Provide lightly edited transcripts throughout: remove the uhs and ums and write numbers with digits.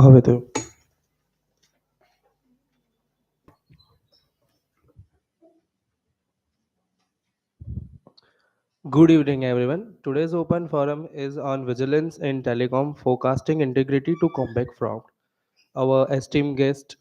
હવે થયું. Good evening, everyone. Today's open forum is on vigilance in telecom, forecasting integrity to combat fraud. Our esteemed guest,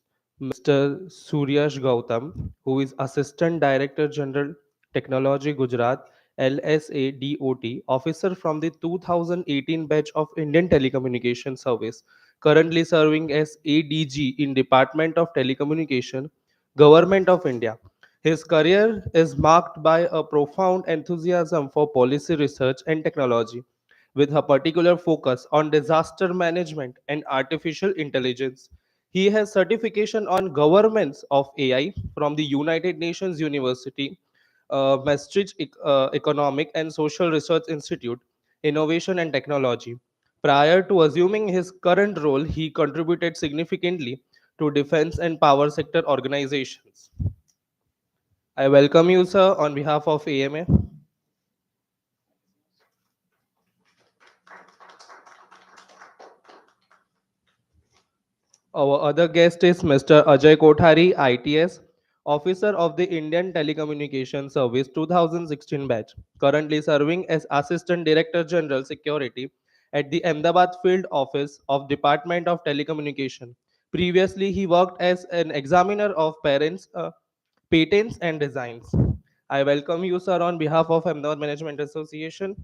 Mr. Suryash Gautam, who is Assistant Director General Technology Gujarat, LSADOT, officer from the 2018 batch of Indian Telecommunication Service, currently serving as ADG in Department of Telecommunication, Government of India. His career is marked by a profound enthusiasm for policy research and technology, with a particular focus on disaster management and artificial intelligence. He has certification on governance of AI from the United Nations University, Maastricht Economic and Social Research Institute, Innovation and Technology. Prior to assuming his current role, he contributed significantly to defense and power sector organizations. I welcome you, sir, on behalf of AMA. Our other guest is Mr. Ajay Kothari, ITS, Officer of the Indian Telecommunication Service 2016 batch, currently serving as Assistant Director General Security at the Ahmedabad Field Office of Department of Telecommunication. Previously, he worked as an examiner of patents and designs. I welcome you, sir, on behalf of Ahmedabad Management Association.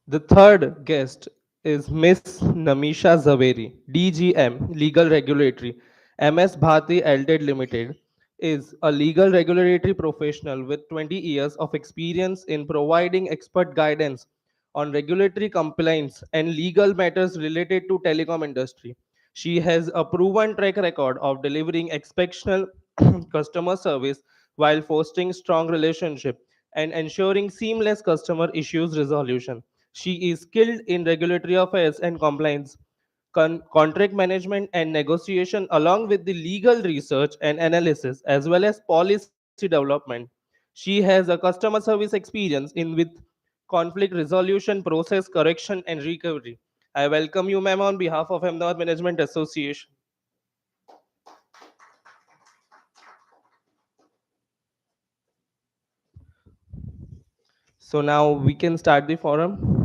The third guest is Miss Namisha Zaveri, DGM, Legal Regulatory. MS Bharti Ltd Limited is a legal regulatory professional with 20 years of experience in providing expert guidance on regulatory compliance and legal matters related to telecom industry. She has a proven track record of delivering exceptional customer service while fostering strong relationship and ensuring seamless customer issues resolution. She is skilled in regulatory affairs and compliance, contract management and negotiation, along with the legal research and analysis, as well as policy development. She has a customer service experience in with conflict resolution, process correction, and recovery. I welcome you, ma'am, on behalf of Ahmedabad Management Association. So now we can start the forum.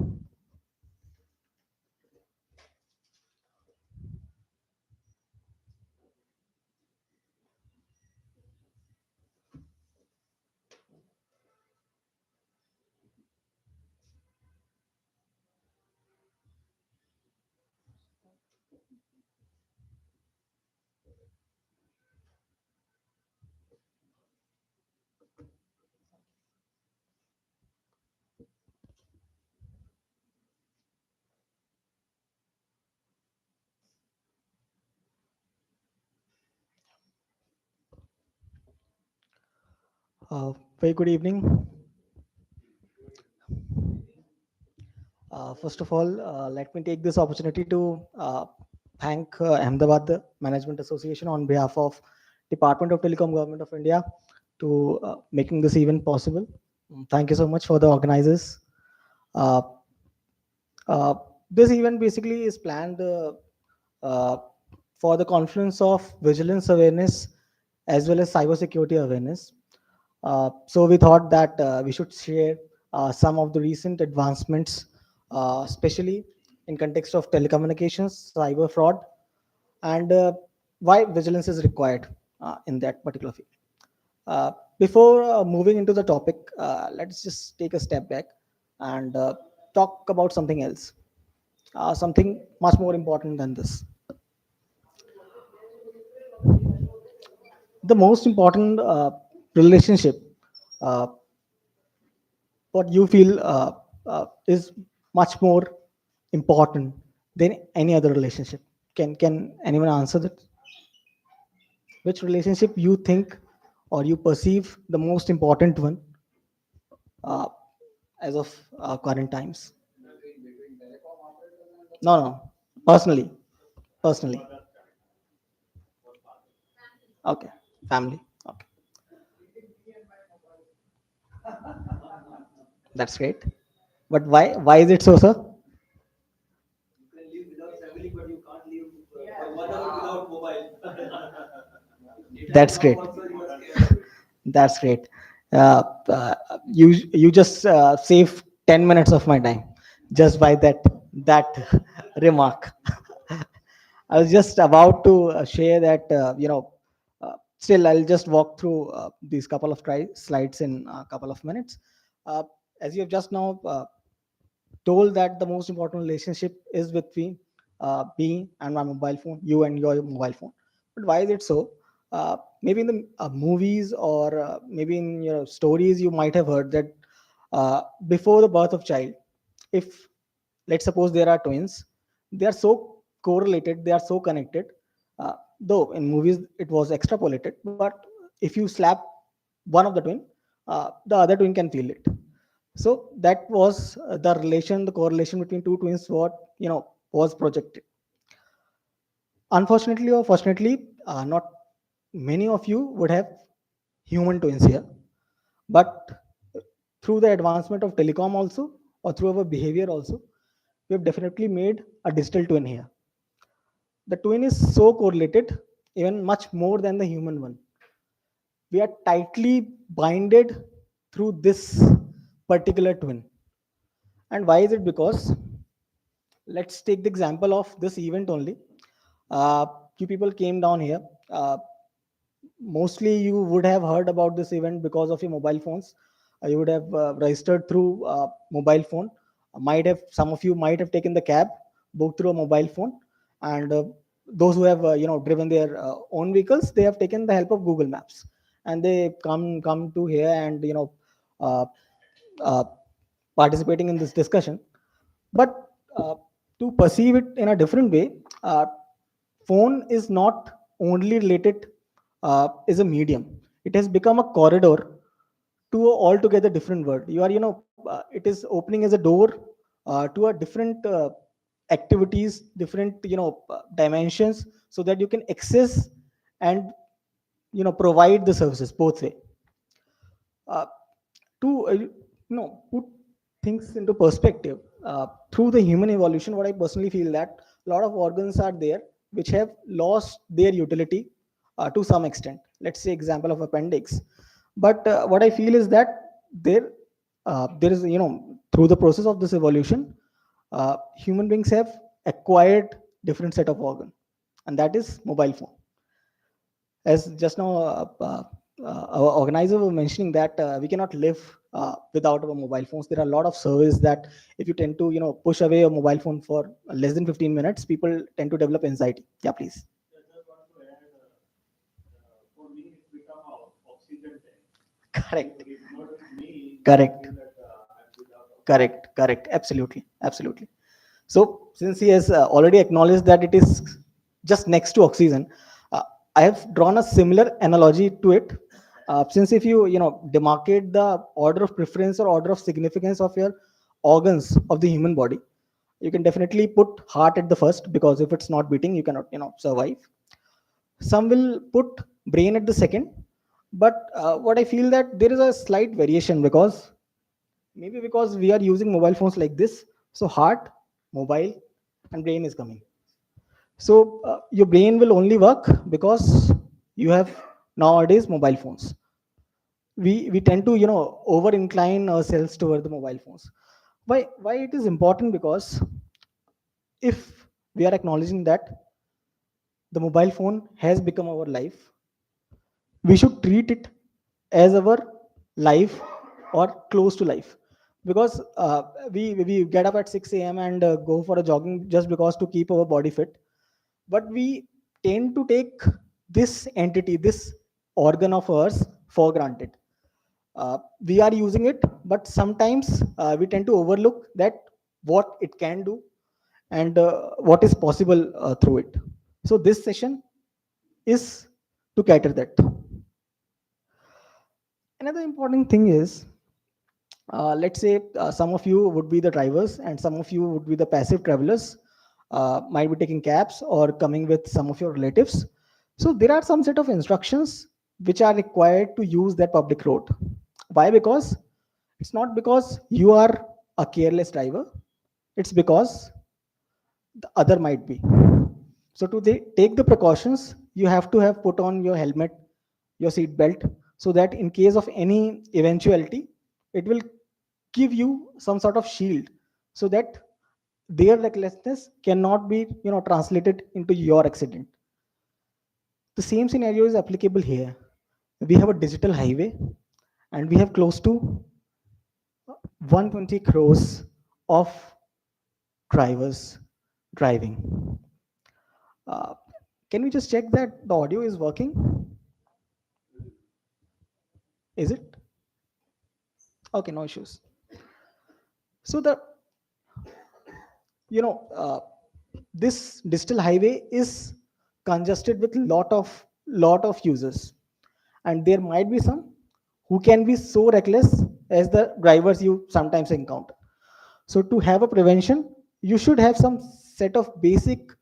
Very good evening. First of all, let me take this opportunity to thank Ahmedabad Management Association on behalf of Department of Telecom Government of India to making this event possible. Thank you so much for the organizers. Uh, uh, this event basically is planned uh, for the confluence of vigilance awareness as well as cybersecurity awareness. So we thought that we should share some of the recent advancements, especially in context of telecommunications, cyber fraud, and why vigilance is required in that particular field. Before moving into the topic, let's just take a step back and talk about something else, something much more important than this. The most important relationship, uh, what you feel is much more important than any other relationship. Can anyone answer that? Which relationship you think or you perceive the most important one uh, as of current times? No, no. Personally, personally. Okay, family. Okay. That's great. But why is it so, sir? That's great. That's great. Uh, uh, you just save 10 minutes of my time just by that remark. I was just about to share that still I'll just walk through these couple of slides in a couple of minutes. Uh, as you have just now told that the most important relationship is between me and my mobile phone, you and your mobile phone. But why is it so? Maybe in the movies or maybe in your stories, you might have heard that before the birth of child, if let's suppose there are twins, they are so correlated, they are so connected. Though in movies it was extrapolated, but if you slap one of the twin, the other twin can feel it. So that was the relation, the correlation between two twins, what was projected. Unfortunately or fortunately, not many of you would have human twins here, but through the advancement of telecom also, or through our behavior also, we have definitely made a digital twin here. The twin is so correlated, even much more than the human one. We are tightly binded through this particular twin. And why is it? Because let's take the example of this event only. uh, few people came down here. uh, Mostly you would have heard about this event because of your mobile phones. You would have registered through mobile phone. Might have, some of you might have taken the cab booked through a mobile phone. And those who have driven their own vehicles, they have taken the help of Google Maps, and they come to here and uh, uh, participating in this discussion. But to perceive it in a different way, phone is not only related is a medium. It has become a corridor to a altogether different world. You are, it is opening as a door to a different activities, different dimensions, so that you can access and provide the services both way. uh, to put things into perspective, through the human evolution, what I personally feel that a lot of organs are there which have lost their utility to some extent. Let's say example of appendix. But what I feel is that there is, through the process of this evolution, human beings have acquired different set of organ, and that is mobile phone. As just now our organizer were mentioning that we cannot live without our mobile phones. There are a lot of surveys that if you tend to push away your mobile phone for less than 15 minutes, people tend to develop anxiety. Yeah, please. Correct. Correct. Correct. Absolutely. Absolutely. So, since he has already acknowledged that it is just next to oxygen, uh, I have drawn a similar analogy to it. Since if you demarcate the order of preference or order of significance of your organs of the human body, you can definitely put heart at the first, because if it's not beating, you cannot survive. Some will put brain at the second, but what I feel that there is a slight variation, because maybe because we are using mobile phones like this, so heart, mobile, and brain is coming. So your brain will only work because you have nowadays mobile phones. We tend to over incline ourselves toward the mobile phones. Why it is important? Because if we are acknowledging that the mobile phone has become our life, we should treat it as our life or close to life. Because we get up at 6 a.m. and go for a jogging just because to keep our body fit. But we tend to take this entity, this organ of ours, for granted. We are using it, but sometimes we tend to overlook that what it can do, and what is possible through it. So this session is to cater that. Another important thing is, let's say some of you would be the drivers and some of you would be the passive travelers, might be taking cabs or coming with some of your relatives. So there are some set of instructions which are required to use that public road. Why? Because It's not because you are a careless driver, it's because the other might be. So to take the precautions, you have to have put on your helmet, your seat belt, so that in case of any eventuality, it will give you some sort of shield, so that their recklessness cannot be translated into your accident. The same scenario is applicable here. We have a digital highway, and we have close to 120 crores of drivers driving. Uh, can we just check that the audio is working? Is it? Okay, no issues. So the you know uh, this digital highway is congested with lot of users, and there might be some who can be so reckless as the drivers you sometimes encounter. So to have a prevention, you should have some set of basic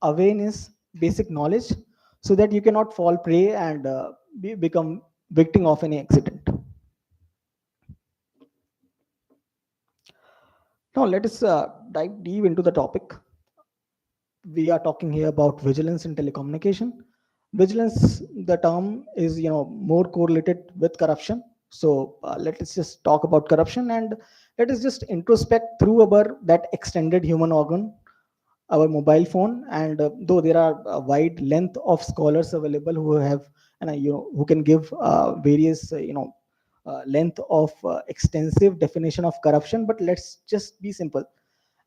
awareness, basic knowledge, so that you cannot fall prey and become victim of any accident. Now let us dive deep into the topic. We are talking here about vigilance in telecommunication. Vigilance, the term is more correlated with corruption. So let us just talk about corruption, and let us just introspect through our that extended human organ, our mobile phone. And though there are a wide length of scholars available who have and who can give various length of extensive definition of corruption, but let's just be simple,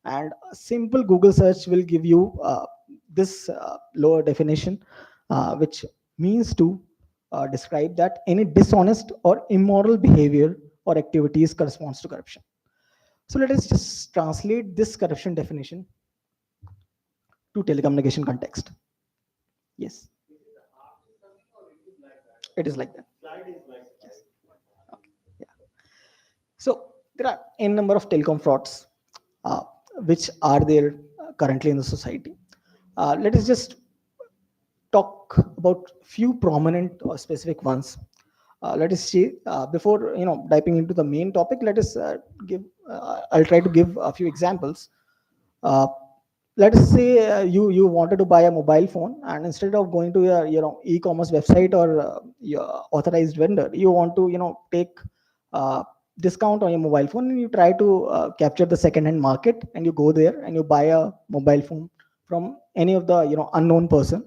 and a simple Google search will give you this lower definition, which means to describe that any dishonest or immoral behavior or activities corresponds to corruption. So let us just translate this corruption definition to telecommunication context. Yes, it is like that. Yes. Okay. Yeah. So there are n number of telecom frauds uh, which are there currently in the society. Let us just talk about few prominent or specific ones. Let us see, before diving into the main topic, let us give I'll try to give a few examples. uh, let us say you wanted to buy a mobile phone, and instead of going to your e-commerce website or your authorized vendor, you want to take uh, discount on your mobile phone, and you try to capture the second hand market, and you go there and you buy a mobile phone from any of the unknown person.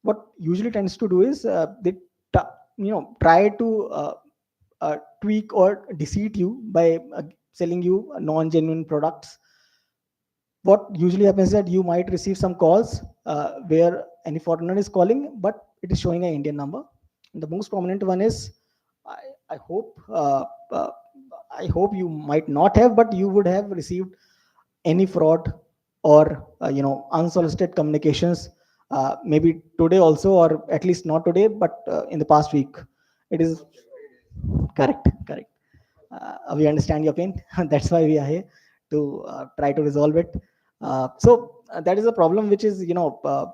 What usually tends to do is they try to tweak or deceive you by selling you non-genuine products. What usually happens is that you might receive some calls where any foreigner is calling, but it is showing an Indian number. And the most prominent one is, I, I hope uh, I hope you might not have, but you would have received any fraud or unsolicited communications, maybe today also, or at least not today, but in the past week. It is correct, correct. We understand your pain. That's why we are here to try to resolve it. That is a problem which is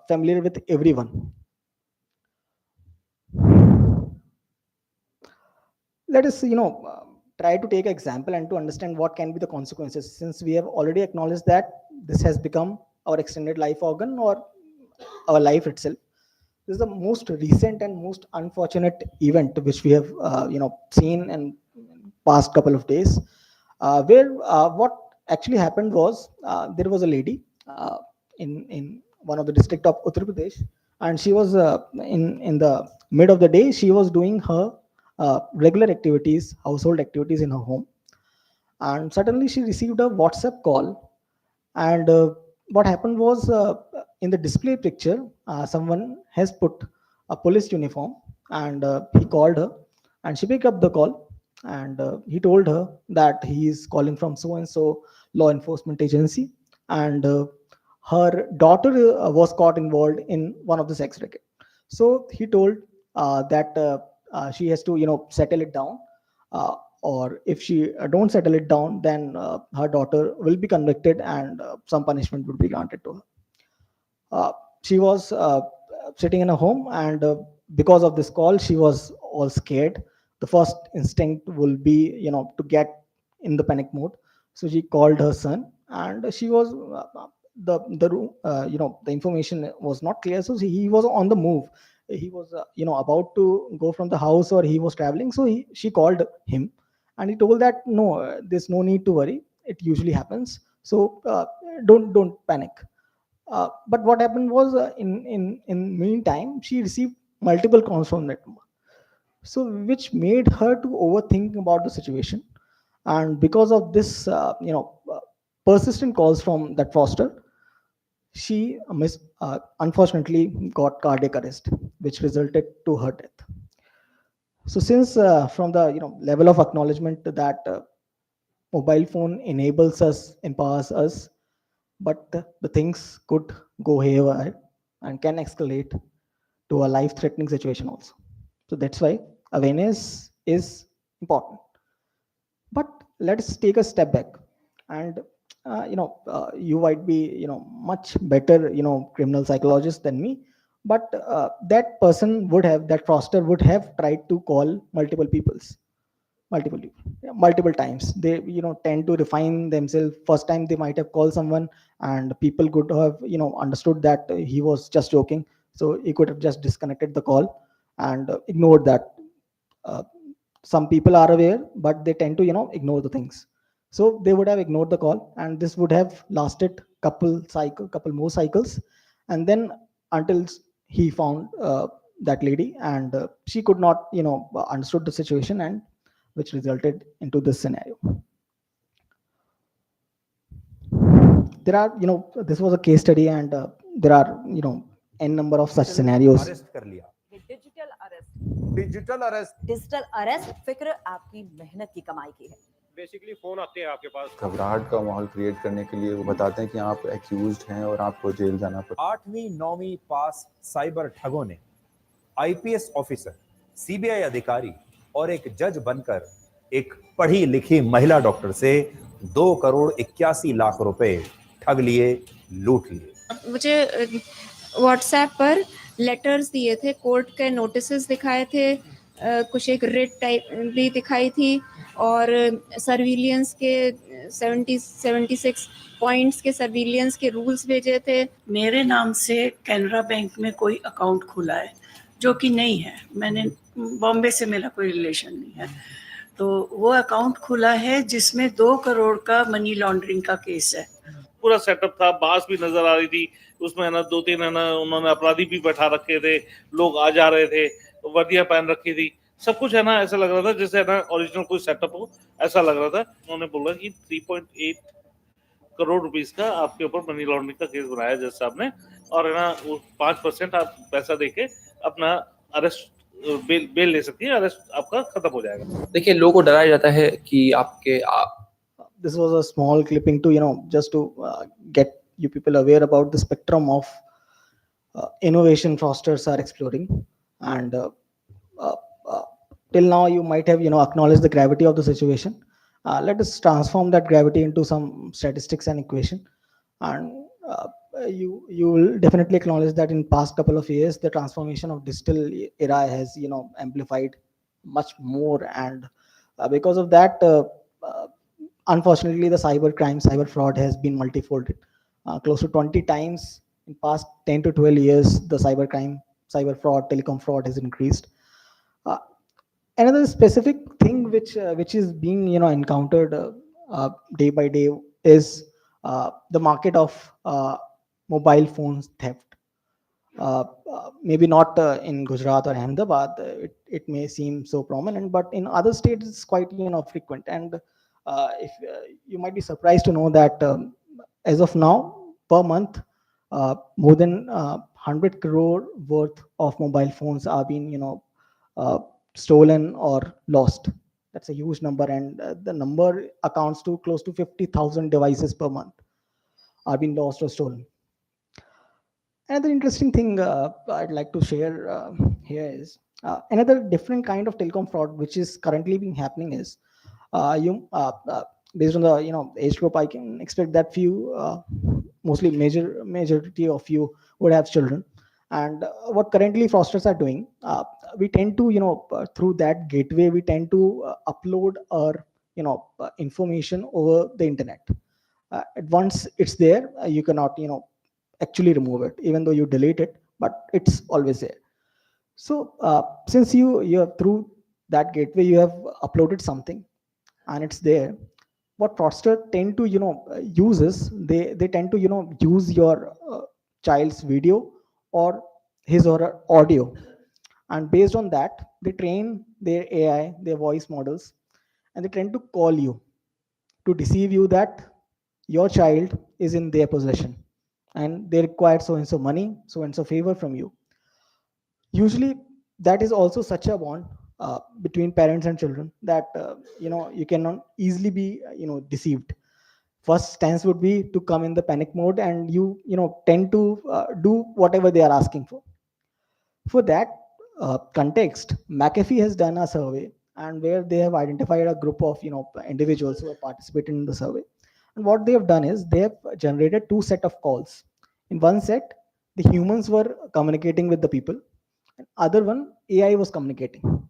familiar with everyone. Let us try to take an example and to understand what can be the consequences, since we have already acknowledged that this has become our extended life organ or our life itself. This is the most recent and most unfortunate event which we have seen in past couple of days, where what actually happened was, there was a lady in one of the district of Uttar Pradesh, and she was in the mid of the day, she was doing her regular activities, household activities in her home, and suddenly she received a WhatsApp call. And what happened was, in the display picture, someone has put a police uniform, and he called her, and she picked up the call, and he told her that he is calling from so and so law enforcement agency, and her daughter was caught involved in one of the sex racket. So he told that she has to settle it down, or if she don't settle it down, then her daughter will be convicted, and some punishment would be granted to her. She was sitting in a home, and because of this call she was all scared, the first instinct will be, to get in the panic mode. So she called her son, and she was the information was not clear, so he was on the move. He was about to go from the house, or he was traveling. So she called him, and he told that no, there's no need to worry, it usually happens. So don't panic. But what happened was, in meantime, she received multiple calls from that number, so which made her to overthink about the situation. And because of this, persistent calls from that foster, she unfortunately got cardiac arrest, which resulted to her death. So since from the level of acknowledgement that mobile phone enables us, empowers us, but the things could go haywire and can escalate to a life threatening situation also. So that's why awareness is important. But let's take a step back. And you might be much better criminal psychologist than me. But that person would have, that fraudster would have tried to call multiple people, yeah, multiple times. They tend to refine themselves. First time they might have called someone, and people could have understood that he was just joking, so he could have just disconnected the call and ignored that. uh, some people are aware, but they tend to ignore the things. So they would have ignored the call, and this would have lasted couple more cycles. And then until he found that lady, and she could not understood the situation, and which resulted into this scenario. There are, this was a case study, and there are n number of such scenarios. Arrest कर लिया, digital arrest digital arrest फिक्र आपकी मेहनत की कमाई की है। Basically phone आते हैं आपके पास, घबराहट का माहौल क्रिएट करने के लिए वो बताते हैं कि आप एक्यूज्ड हैं और आपको जेल जाना पड़ेगा। 8वीं 9वीं पास साइबर ठगों ने आईपीएस ऑफिसर, सीबीआई अधिकारी और एक जज बनकर एक पढ़ी लिखी महिला डॉक्टर से 2 करोड़ 81 लाख रुपए ठग लिए, लूट लिए। मुझे व्हाट्सएप पर लेटर्स दिए थे, कोर्ट के नोटिसेस दिखाए थे, कुछ एक रिट टाइप भी दिखाई थी, और सर्विलियंस के 76 पॉइंट्स के सर्विलियंस के रूल्स भेजे थे। मेरे नाम से कैनरा बैंक में कोई अकाउंट खुला है, जो कि नहीं है। मैंने बॉम्बे से मेरा कोई रिलेशन नहीं है, तो वो अकाउंट खुला है जिसमें 2 करोड़ का मनी लॉन्ड्रिंग का केस है। पूरा सेटअप था, बास भी नजर आ रही थी उसमें, है ना, 2-3 है ना उन्होंने अपराधी भी बैठा रखे थे, लोग आ जा रहे थे, वर्दियां पहन रखी थी, सब कुछ है ना ऐसा लग रहा था जैसे है ना ओरिजिनल कोई सेटअप हो, ऐसा लग रहा था। उन्होंने बोला कि 3.8 करोड़ रुपीस का आपके ऊपर मनी लॉन्ड्रिंग का केस बनाया जज साहब ने, और है ना 5% आप पैसा देके अपना अरेस्ट बेल ले सकती है, अरेस्ट आपका खत्म हो जाएगा। देखिए, लोगों को डराया जाता है कि आपके This was a small clipping to just to get you people aware about the spectrum of innovation fraudsters are exploring. And uh, uh, till now you might have acknowledged the gravity of the situation. Let us transform that gravity into some statistics and equation. And you will definitely acknowledge that in past couple of years the transformation of digital era has amplified much more. And because of that, unfortunately the cyber fraud has been multifolded, close to 20 times in past 10 to 12 years. The cyber fraud, telecom fraud has increased. uh, Another specific thing which is being encountered day by day is the market of mobile phones theft. Maybe not in Gujarat or Ahmedabad, it may seem so prominent, but in other states it's quite frequent. And if you might be surprised to know that as of now, per month, more than 100 crore worth of mobile phones are being uh, stolen or lost. That's a huge number, and the number accounts to close to 50,000 devices per month are being lost or stolen. Another interesting thing I'd like to share here is another different kind of telecom fraud which is currently being happening is you based on the age group, I can expect that few mostly majority of you would have children. And what currently fraudsters are doing, we tend to, through that gateway, we tend to upload our, information over the internet. Once it's there, you cannot, actually remove it, even though you delete it, but it's always there. So since you have, through that gateway, you have uploaded something and it's there, what fraudster tend to, use is, they tend to, use your child's video or his or her audio, and based on that they train their AI, their voice models, and they tend to call you to deceive you that your child is in their possession and they require so and so money, so and so favor from you. Usually that is also such a bond between parents and children that you cannot easily be deceived. First stance would be to come in the panic mode, and you tend to do whatever they are asking for. For that context, McAfee has done a survey, and where they have identified a group of individuals who have participated in the survey. And what they have done is they have generated two set of calls. In one set, the humans were communicating with the people, and other one, AI was communicating.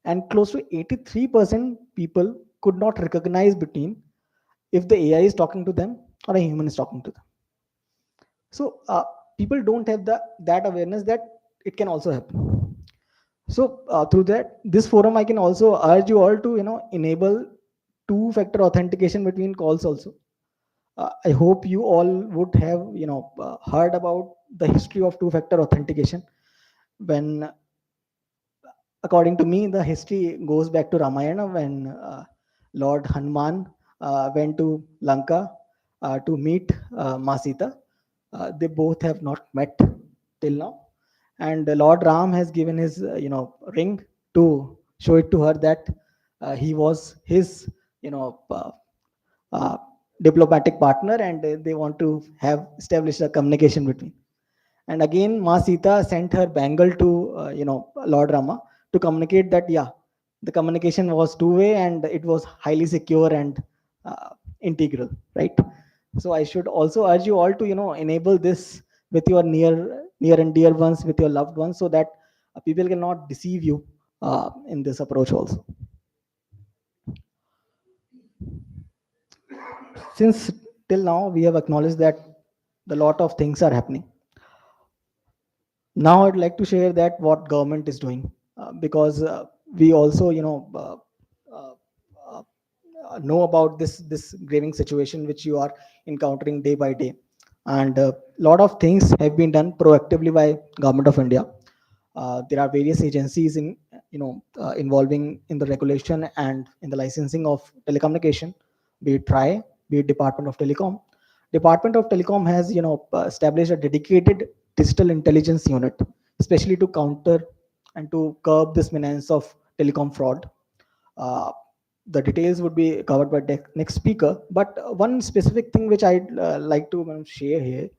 And close to 83% people could not recognize between if the AI is talking to them or a human is talking to them. So people don't have that awareness that it can also happen. So through this forum, I can also urge you all to enable two-factor authentication between calls also. I hope you all would have heard about the history of two-factor authentication. When, according to me, the history goes back to Ramayana, when Lord Hanuman went to Lanka to meet Ma Sita. They both have not met till now, and Lord Ram has given his ring to show it to her that he was his you know uh, uh, diplomatic partner, and they want to have established a communication between. And again, Ma Sita sent her bangle to Lord Rama to communicate that, yeah, the communication was two-way and it was highly secure and integral, right? So I should also urge you all to enable this with your near and dear ones, with your loved ones, so that people cannot deceive you in this approach also. Since till now we have acknowledged that the lot of things are happening, now I'd like to share that what government is doing, because we also uh, uh, know about this graving situation which you are encountering day by day. And a lot of things have been done proactively by government of India. There are various agencies in involving in the regulation and in the licensing of telecommunication, be it TRI, be it Department of Telecom. Department of Telecom has established a dedicated digital intelligence unit, especially to counter and to curb this menace of telecom fraud. Uh, the details would be covered by the next speaker, but one specific thing which I'd like to share here,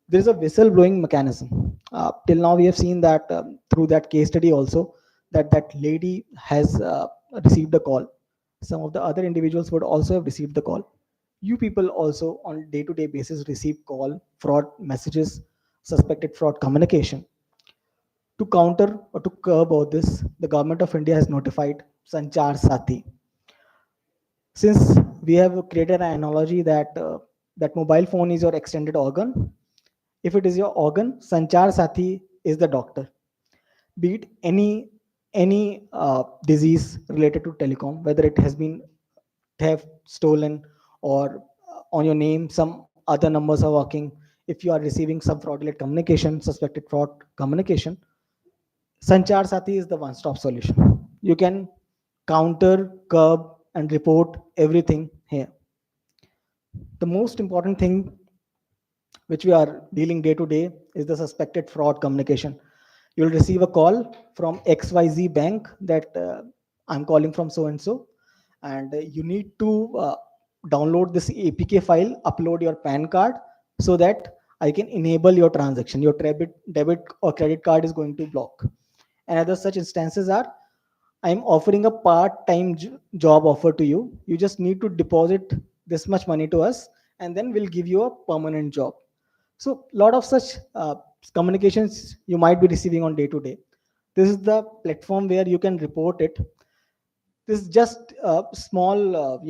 there is a whistleblowing mechanism. Till now, we have seen that through that case study also, that lady has received a call. Some of the other individuals would also have received the call. You people also on day-to-day basis receive call, fraud messages, suspected fraud communication. To counter or to curb all this, the government of India has notified Sanchar Saathi. Since we have created an analogy that that mobile phone is your extended organ, if it is your organ, Sanchar Saathi is the doctor. Be it any disease related to telecom, whether it has been theft, stolen, or on your name some other numbers are working. If you are receiving some fraudulent communication, suspected fraud communication, Sanchar Saathi is the one-stop solution. You can counter, curb, and report everything here. The most important thing which we are dealing day to day is the suspected fraud communication. You'll receive a call from XYZ bank that I'm calling from so and so, and you need to download this APK file, upload your PAN card so that I can enable your transaction. Your debit or credit card is going to block. And other such instances are, I'm offering a part-time job offer to you. You just need to deposit this much money to us, and then we'll give you a permanent job. So a lot of such communications you might be receiving on day to day. This is the platform where you can report it. This is just a small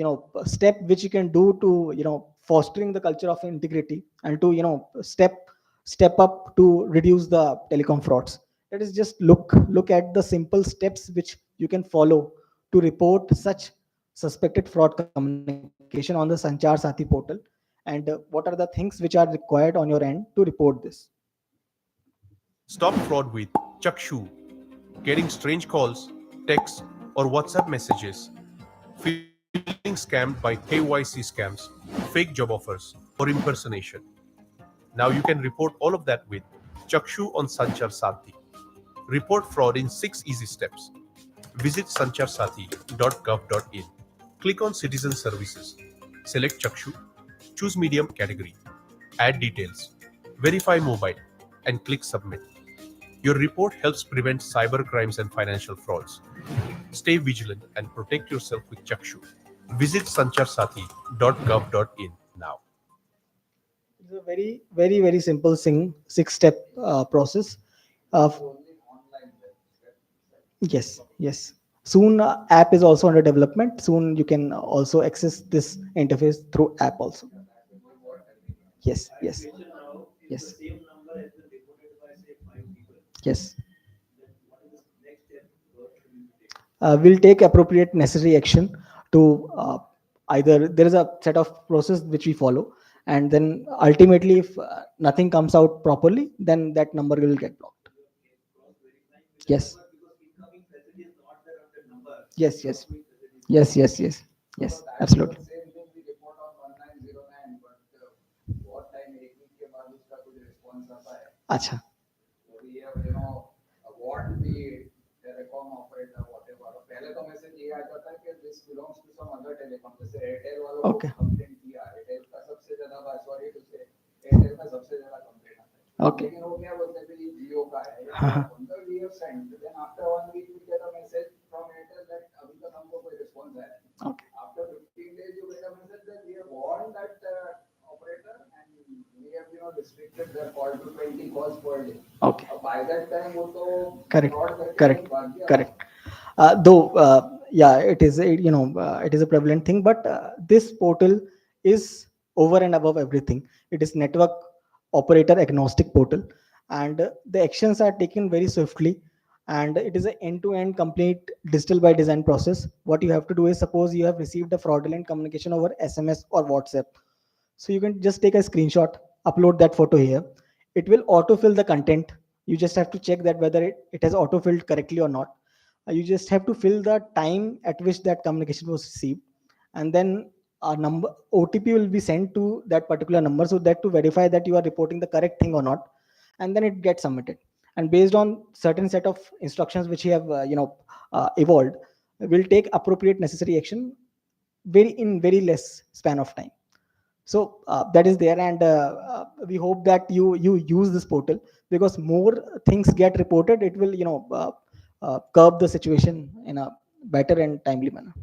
step which you can do to fostering the culture of integrity and to step up to reduce the telecom frauds. That is just look at the simple steps which you can follow to report such suspected fraud communication on the Sanchar Saathi portal, and what are the things which are required on your end to report this. Stop fraud with Chakshu. Getting strange calls, texts, or WhatsApp messages. Feeling scammed by KYC scams, fake job offers, or impersonation. Now you can report all of that with Chakshu on Sanchar Saathi. Report fraud in 6 easy steps. Visit sancharsathi.gov.in. Click on Citizen Services. Select Chakshu. Choose Medium category. Add details. Verify mobile and click Submit. Your report helps prevent cyber crimes and financial frauds. Stay vigilant and protect yourself with Chakshu. Visit sancharsathi.gov.in now. It's a very simple six-step process. Yes. Soon app is also under development. Soon you can also access this interface through app also. Yes. We'll take appropriate necessary action to either there is a set of process which we follow, and then ultimately if nothing comes out properly, then that number will get blocked. Yes. Yes, absolutely. अच्छा. What the telecom operator, whatever, पहले तो message ये आ जाता है कि this belongs to some other telecom, जैसे Airtel वालों को कंप्लेंट किया, एयरटेल का सबसे ज्यादा बार, सॉरी टू से, एयरटेल का सबसे ज्यादा कंप्लेंट आता है, लेकिन वो क्या बोलते हैं कि जियो का है, we have sent, then after 1 week we get a message from Airtel that अभी तक हमको कोई response आया नहीं. After 15 days you get a message that we have warned that operator and we have restricted their call to 20 calls per day. Okay. By that time वो तो correct. Though it is it is a prevalent thing, but this portal is over and above everything. It is network operator agnostic portal, and the actions are taken very swiftly, and it is an end-to-end complete digital by design process. What you have to do is, suppose you have received a fraudulent communication over SMS or WhatsApp, so you can just take a screenshot, upload that photo here. It will autofill the content. You just have to check that whether it has autofilled correctly or not. You just have to fill the time at which that communication was received, and then a number OTP will be sent to that particular number, so that to verify that you are reporting the correct thing or not, and then it gets submitted. And based on certain set of instructions which we have evolved, we'll take appropriate necessary action in very less span of time. So that is there, and we hope that you use this portal, because more things get reported, it will curb the situation in a better and timely manner.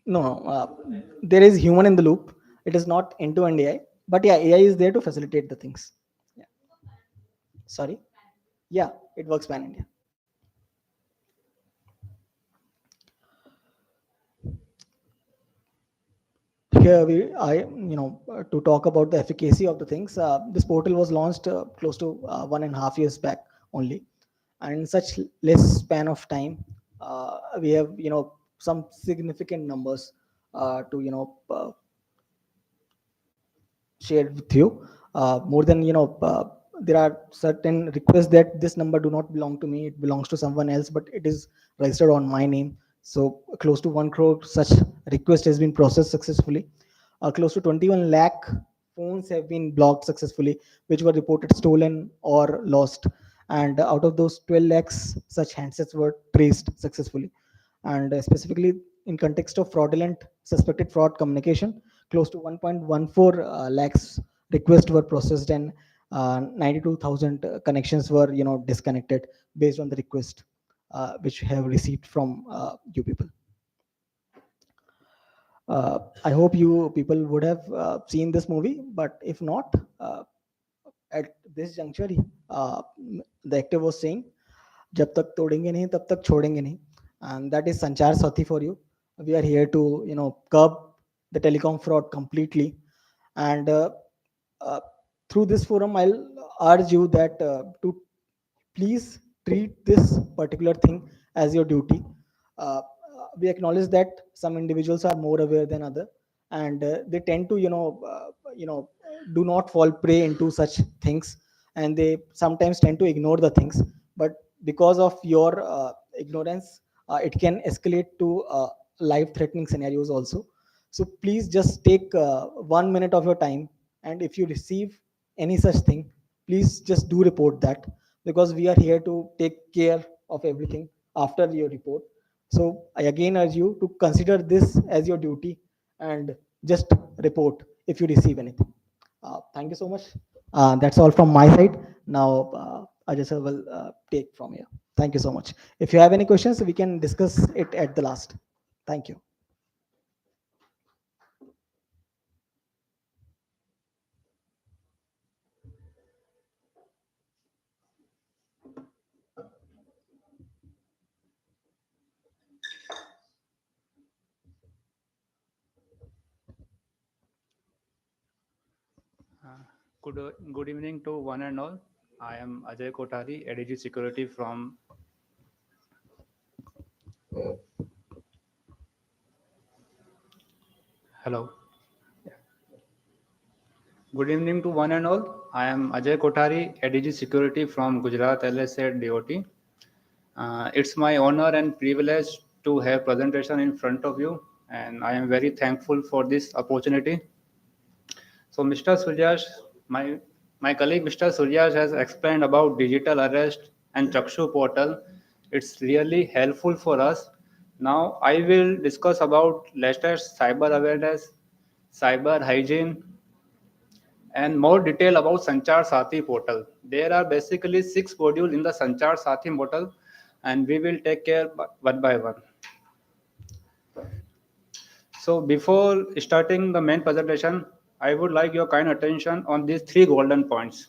No, there is human in the loop. It is not end-to-end AI, but yeah, AI is there to facilitate the things. Yeah. Sorry. Yeah, it works pan India. Here to talk about the efficacy of the things. This portal was launched close to 1.5 years back only, and in such less span of time, we have some significant numbers to share with you. More than there are certain requests that this number do not belong to me; it belongs to someone else, but it is registered on my name. So close to 1 crore such request has been processed successfully. Close to 21 lakh phones have been blocked successfully, which were reported stolen or lost. And out of those 12 lakhs, such handsets were traced successfully. And specifically in context of fraudulent, suspected fraud communication, close to 1.14 lakhs requests were processed, and 92,000 connections were disconnected based on the request which have received from you people. I hope you people would have seen this movie, but if not, at this juncture, uh, the actor was saying, "जब तक तोड़ेंगे नहीं, तब तक छोड़ेंगे नहीं," and that is Sanchar Saathi for you. We are here to curb the telecom fraud completely, and uh, through this forum, I'll urge you that to please treat this particular thing as your duty. We acknowledge that some individuals are more aware than other, and they tend to do not fall prey into such things, and they sometimes tend to ignore the things. But because of your ignorance, it can escalate to life threatening scenarios also. So please just take 1 minute of your time, and if you receive any such thing, please just do report that, because we are here to take care of everything after your report. So I again urge you to consider this as your duty and just report if you receive anything. Thank you so much. That's all from my side. Now, Ajay sir will take from here. Thank you so much. If you have any questions, we can discuss it at the last. Thank you. Good evening to one and all. I am Ajay Kotari, ADG Security from. Hello. Good evening to one and all. I am Ajay Kotari, ADG Security from Gujarat LSA DOT. It's my honor and privilege to have presentation in front of you, and I am very thankful for this opportunity. So, Mr. Suryash, my colleague Mr. Suryash has explained about digital arrest and Chakshu portal. It's really helpful for us. Now, I will discuss about latest cyber awareness, cyber hygiene, and more detail about Sanchar Saathi portal. There are basically 6 modules in the Sanchar Saathi portal, and we will take care one by one. So before starting the main presentation, I would like your kind attention on these 3 golden points.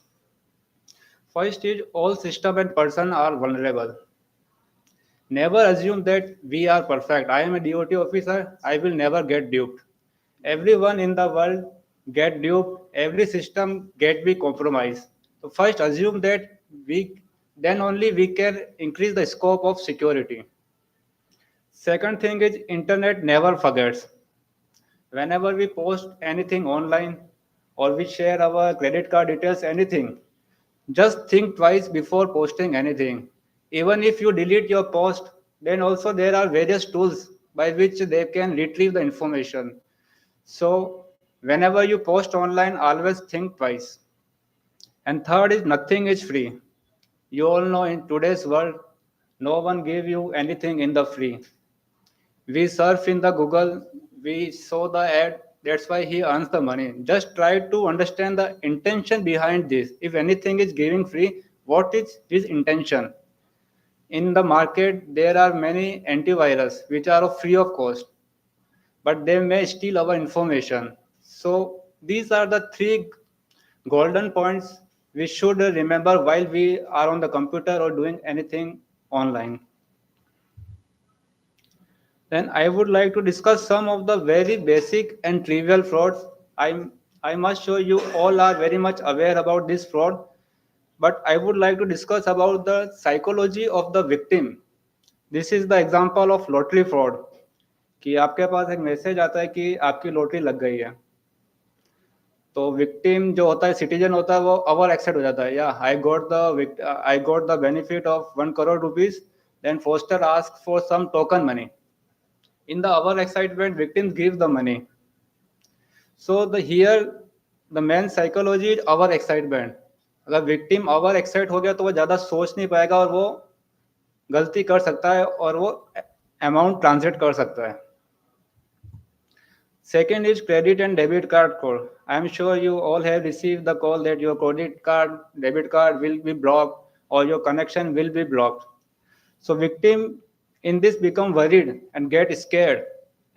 First is all system and person are vulnerable. Never assume that we are perfect. I am a DOT officer. I will never get duped. Everyone in the world get duped. Every system get be compromised. So first assume that then only we can increase the scope of security. Second thing is internet never forgets. Whenever we post anything online or we share our credit card details, anything, just think twice before posting anything. Even if you delete your post, then also there are various tools by which they can retrieve the information. So whenever you post online, always think twice. And third is nothing is free. You all know in today's world, no one give you anything in the free. We surf in the Google, we saw the ad, that's why he earns the money. Just try to understand the intention behind this. If anything is giving free, what is his intention? In the market, there are many antivirus which are free of cost, but they may steal our information. So these are the 3 golden points we should remember while we are on the computer or doing anything online. Then I would like to discuss some of the very basic and trivial frauds. I must show you all are very much aware about this fraud, but I would like to discuss about the psychology of the victim. This is the example of lottery fraud. कि आपके पास एक message आता है कि आपकी lottery लग गई है, तो विक्टिम जो होता है सिटीजन होता है वो ओवर एक्साइट हो जाता है, या I got the benefit of 1 crore rupees, then foster ask for some token money. In the our excitement, victims give the money. So here the main psychology is our excitement. अगर victim over excite हो गया तो वो ज़्यादा सोच नहीं पाएगा और वो गलती कर सकता है और वो amount transit कर सकता है. Second is credit and debit card call. I am sure you all have received the call that your credit card, debit card will be blocked or your connection will be blocked. So victim in this become worried and get scared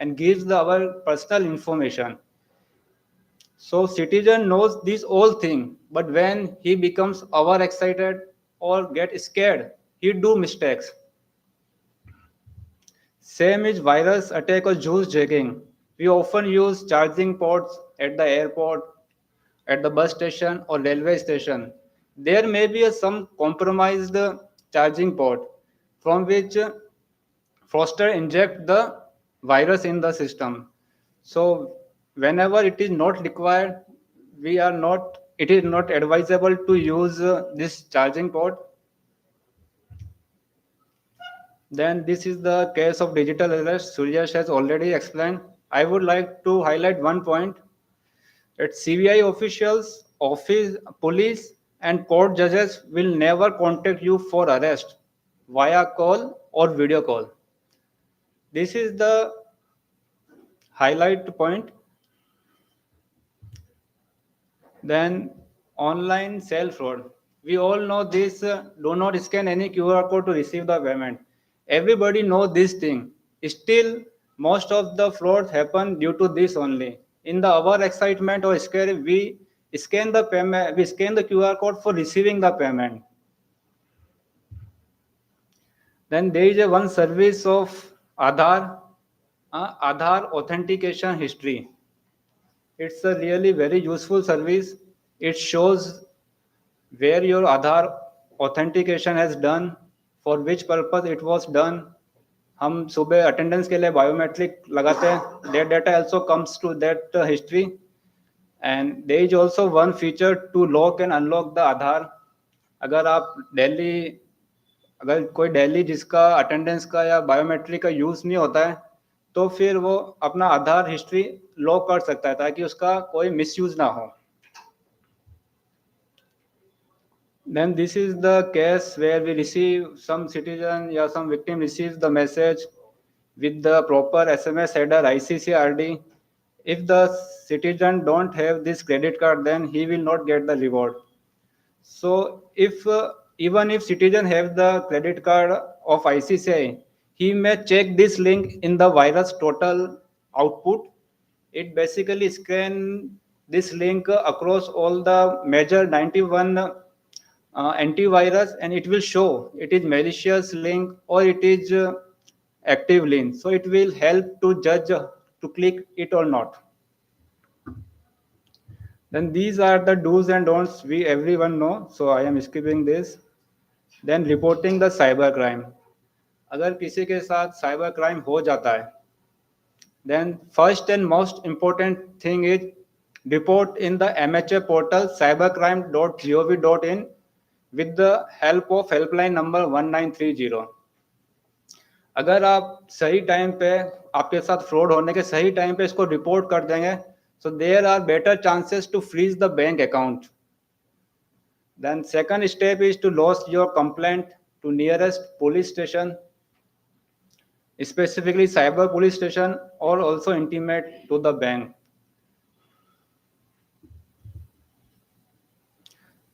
and gives our personal information. So citizen knows this all thing, but when he becomes overexcited or get scared, he do mistakes. Same is virus attack or juice jacking. We often use charging ports at the airport, at the bus station or railway station. There may be some compromised charging port from which Foster inject the virus in the system. So whenever it is not required, it is not advisable to use this charging port. Then this is the case of digital arrest. Suryash has already explained. I would like to highlight one point that CBI officials, office, police, and court judges will never contact you for arrest via call or video call. This is the highlight point. Then online sell fraud. We all know this. Do not scan any QR code to receive the payment. Everybody know this thing. Still, most of the frauds happen due to this only. In the our excitement or scare, we scan the payment. We scan the QR code for receiving the payment. Then there is a one service of Aadhaar authentication history. It's a really very useful service. It shows where your Aadhaar authentication has done, for which purpose it was done. हम सुबह attendance के लिए biometric लगाते हैं. That data also comes to that history. And there is also one feature to lock and unlock the Aadhaar. अगर कोई दिल्ली जिसका attendance का या बायोमेट्रिक का यूज नहीं होता है, तो फिर वो अपना आधार हिस्ट्री लॉक कर सकता है ताकि उसका कोई मिसयूज ना हो. Then this is the case where we receive some citizen or some victim receives the message with the proper SMS header ICCRD. If the citizen don't have this credit card, then he will not get the reward. So if even if citizen have the credit card of ICCI, he may check this link in the virus total output. It basically scan this link across all the major 91 antivirus, and it will show it is malicious link or it is active link. So it will help to judge to click it or not. Then these are the do's and don'ts we everyone know. So I am skipping this. Then reporting the cyber crime. अगर किसी के साथ cyber crime हो जाता है, then first and most important thing is report in the MHA portal cybercrime.gov.in with the help of helpline number 1930. अगर आप सही टाइम पे आपके साथ फ्रॉड होने के सही टाइम पे इसको रिपोर्ट कर देंगे, so there are better chances to freeze the bank account. Then second step is to lodge your complaint to nearest police station, specifically cyber police station, or also intimate to the bank.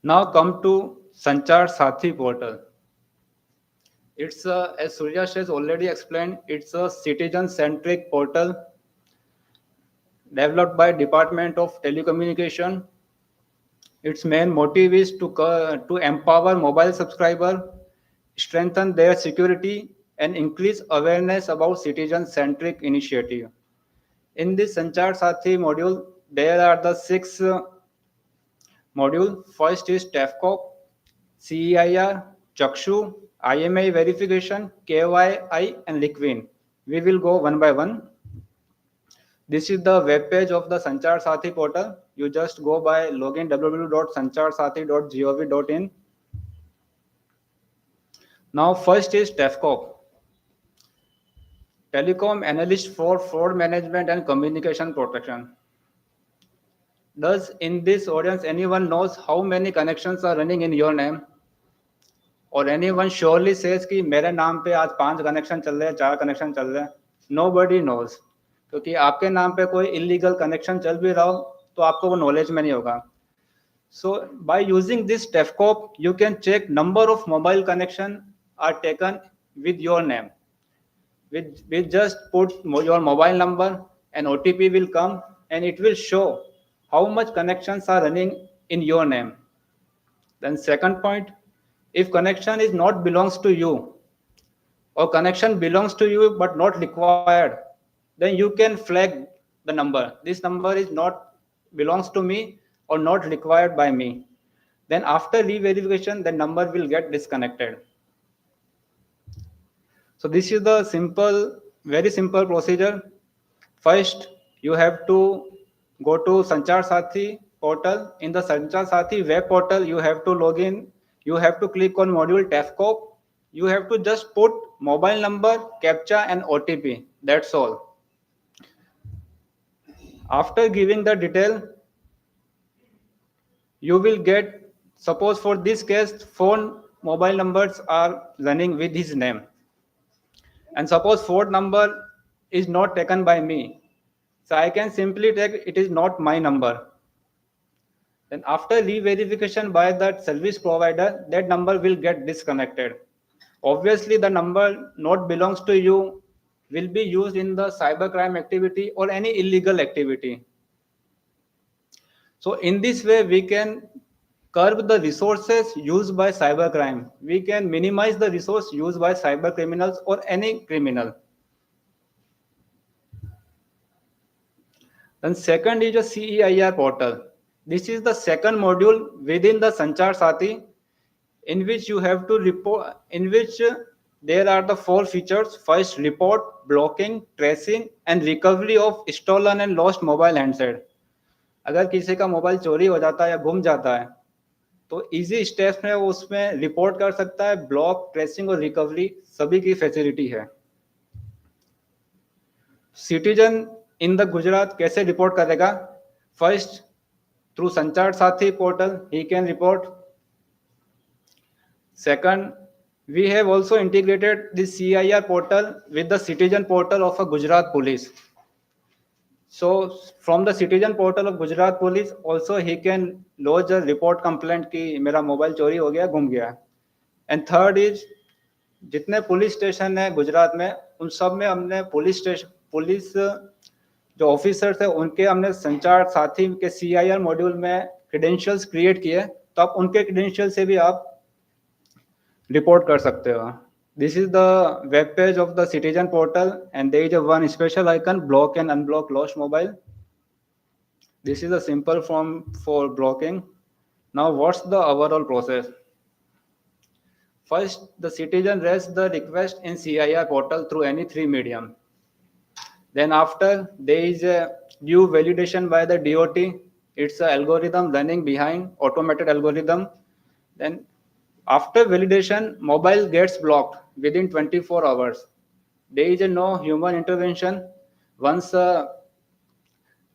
Now come to Sanchar Saathi portal. It's as Suryash has already explained, it's a citizen-centric portal developed by Department of Telecommunication. Its main motive is to empower mobile subscribers, strengthen their security, and increase awareness about citizen-centric initiative. In this Sanchar Saathi module, there are the 6 module. First is TEFCOP, CEIR, Chakshu, IMI verification, KYI, and Liquin. We will go one by one. This is the web page of the Sanchar Saathi portal. You just go by login www.sancharsaathi.gov.in. Now first is TEFCOP, Telecom Analyst for Fraud Management and Communication Protection. Does in this audience anyone knows how many connections are running in your name? Or anyone surely says कि मेरे नाम पे आज 5 connection चल रहे हैं, 4 connection चल रहे हैं? Nobody knows. क्योंकि आपके नाम पे कोई इलीगल कनेक्शन चल भी रहा हो तो आपको वो नॉलेज में नहीं होगा. So by using this TEFCOP, you can check number of mobile connection are taken with your name. We just put your mobile number and OTP will come and it will show how much connections are running in your name. Then second point, if connection is not belongs to you or connection belongs to you but not required, then you can flag the number. This number is not belongs to me or not required by me. Then after re-verification, the number will get disconnected. So this is the very simple procedure. First, you have to go to Sanchar Saathi portal. In the Sanchar Saathi web portal, you have to log in. You have to click on module TAFCOP. You have to just put mobile number, CAPTCHA and OTP. That's all. After giving the detail, you will get, suppose for this case, 4 mobile numbers are running with his name. And suppose 4th number is not taken by me. So I can simply take it is not my number. Then after re-verification by that service provider, that number will get disconnected. Obviously, the number not belongs to you will be used in the cybercrime activity or any illegal activity. So in this way, we can curb the resources used by cybercrime. We can minimize the resource used by cyber criminals or any criminal. Then second is a CEIR portal. This is the second module within the Sanchar Saathi, in which you have to report, in which there are the 4 features. First, report, blocking, tracing and recovery of stolen and lost mobile handset. अगर किसी का mobile चोरी हो जाता है या गुम जाता है तो इजी स्टेप्स में वो उसमें रिपोर्ट कर सकता है. ब्लॉक, ट्रेसिंग और रिकवरी सभी की फैसिलिटी है. सिटीजन इन द गुजरात कैसे रिपोर्ट करेगा? फर्स्ट, थ्रू संचार साथी portal he can report. Second, we have also integrated the CIR portal with the citizen portal of a Gujarat police. So from the citizen portal of Gujarat police, also he can lodge a report complaint कि मेरा mobile चोरी हो गया, गुम गया. And third is, जितने police station है गुजरात में, उन सब में हमने पुलिस जो ऑफिसर्स है उनके हमने संचार साथी के CIR मॉड्यूल में क्रेडेंशियल्स क्रिएट किए. तो आप उनके क्रेडेंशियल से भी आप रिपोर्ट कर सकते हो. This is the web page of the citizen portal and there is a one special icon, block and unblock lost mobile. This is a simple form for blocking. Now what's the overall process? First, the citizen raises the request in CIR portal through any 3 medium. Then after, there is a due validation by the DOT. It's an algorithm running behind, automated algorithm. Then after validation, mobile gets blocked within 24 hours. There is no human intervention. Once a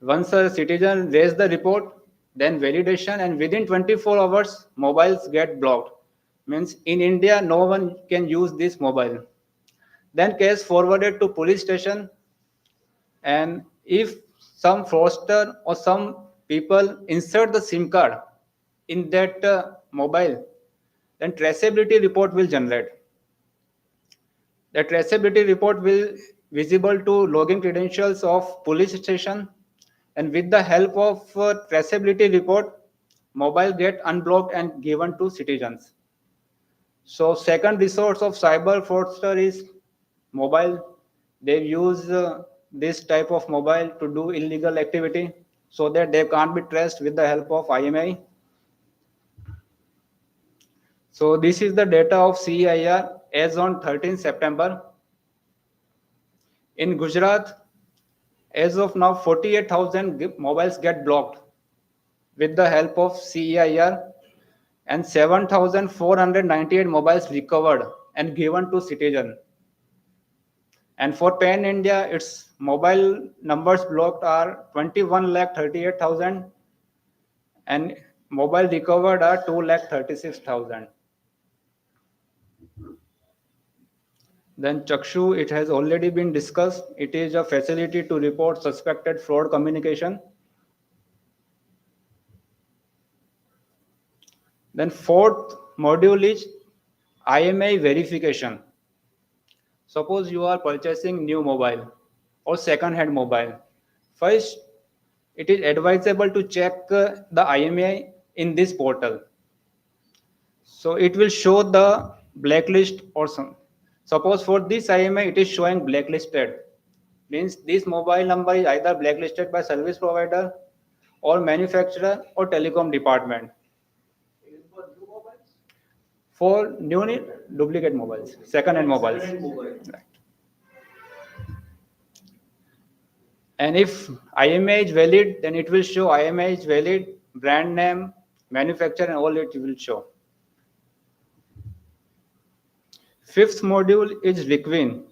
citizen raises the report, then validation, and within 24 hours, mobiles get blocked. Means in India, no one can use this mobile. Then case forwarded to police station, and if some fraudster or some people insert the SIM card in that mobile, then traceability report will generate. The traceability report will visible to login credentials of police station, and with the help of traceability report, mobile get unblocked and given to citizens. So second resource of cyber fraudster is mobile. They use this type of mobile to do illegal activity so that they can't be traced with the help of IMEI. So this is the data of CEIR as on 13 September. In Gujarat, as of now, 48,000 mobiles get blocked with the help of CEIR and 7,498 mobiles recovered and given to citizen. And for Pan India, its mobile numbers blocked are 21,38,000 and mobile recovered are 2,36,000. Then Chakshu, it has already been discussed. It is a facility to report suspected fraud communication. Then fourth module is IMEI verification. Suppose you are purchasing new mobile or second hand mobile. First, it is advisable to check the IMEI in this portal. So it will show the blacklist or some. Suppose for this IMEI it is showing blacklisted. Means this mobile number is either blacklisted by service provider or manufacturer or telecom department. For new duplicate mobiles, second hand mobiles. Right. And if IMEI is valid, then it will show IMEI is valid, brand name, manufacturer, and all it will show. Fifth module is Requeen.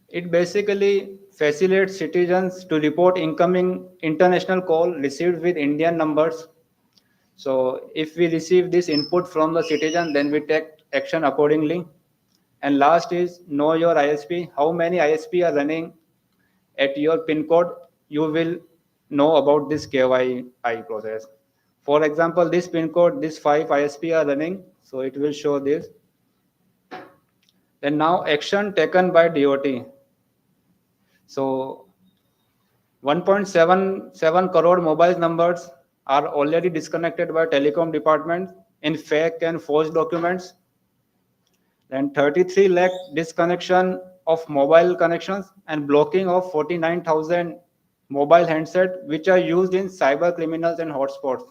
It basically facilitates citizens to report incoming international call received with Indian numbers. So if we receive this input from the citizen, then we take action accordingly. And last is know your ISP. How many ISP are running at your PIN code? You will know about this KYI process. For example, this PIN code, this 5 ISP are running, so it will show this. Then now action taken by DOT. So 1.77 crore mobile numbers are already disconnected by telecom department in fake and forged documents. Then 33 lakh disconnection of mobile connections and blocking of 49,000 mobile handsets which are used in cyber criminals and hotspots.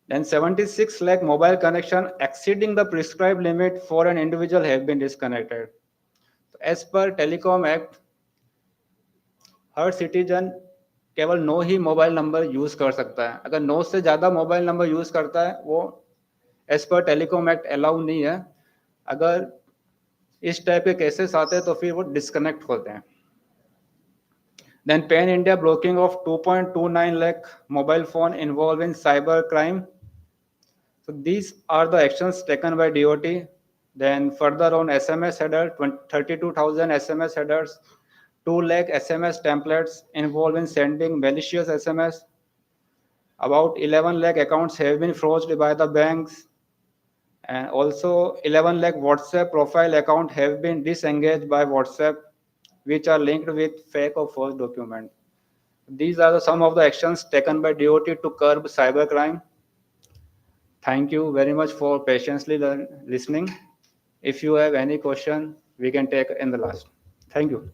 Then 76 lakh mobile connection exceeding the prescribed limit for an individual have been disconnected. As per Telecom Act, her citizen केवल 9 ही mobile number use कर सकता है. अगर 9 से ज्यादा mobile number use करता है वो as per telecom act allow नहीं है. अगर इस टाइप के केसेस आते हैं तो फिर वो डिस्कनेक्ट होते हैं. Then Pan India blocking of 2.29 lakh mobile phone involved in cyber crime. So these are the actions taken by DOT. Then further on SMS header, 32,000 SMS headers, 2 lakh SMS templates involved in sending malicious SMS. About 11 lakh accounts have been frozen by the banks. And also 11 lakh WhatsApp profile account have been disengaged by WhatsApp, which are linked with fake or false document. These are some of the actions taken by DOT to curb cybercrime. Thank you very much for patiently listening. If you have any question, we can take in the last. Thank you.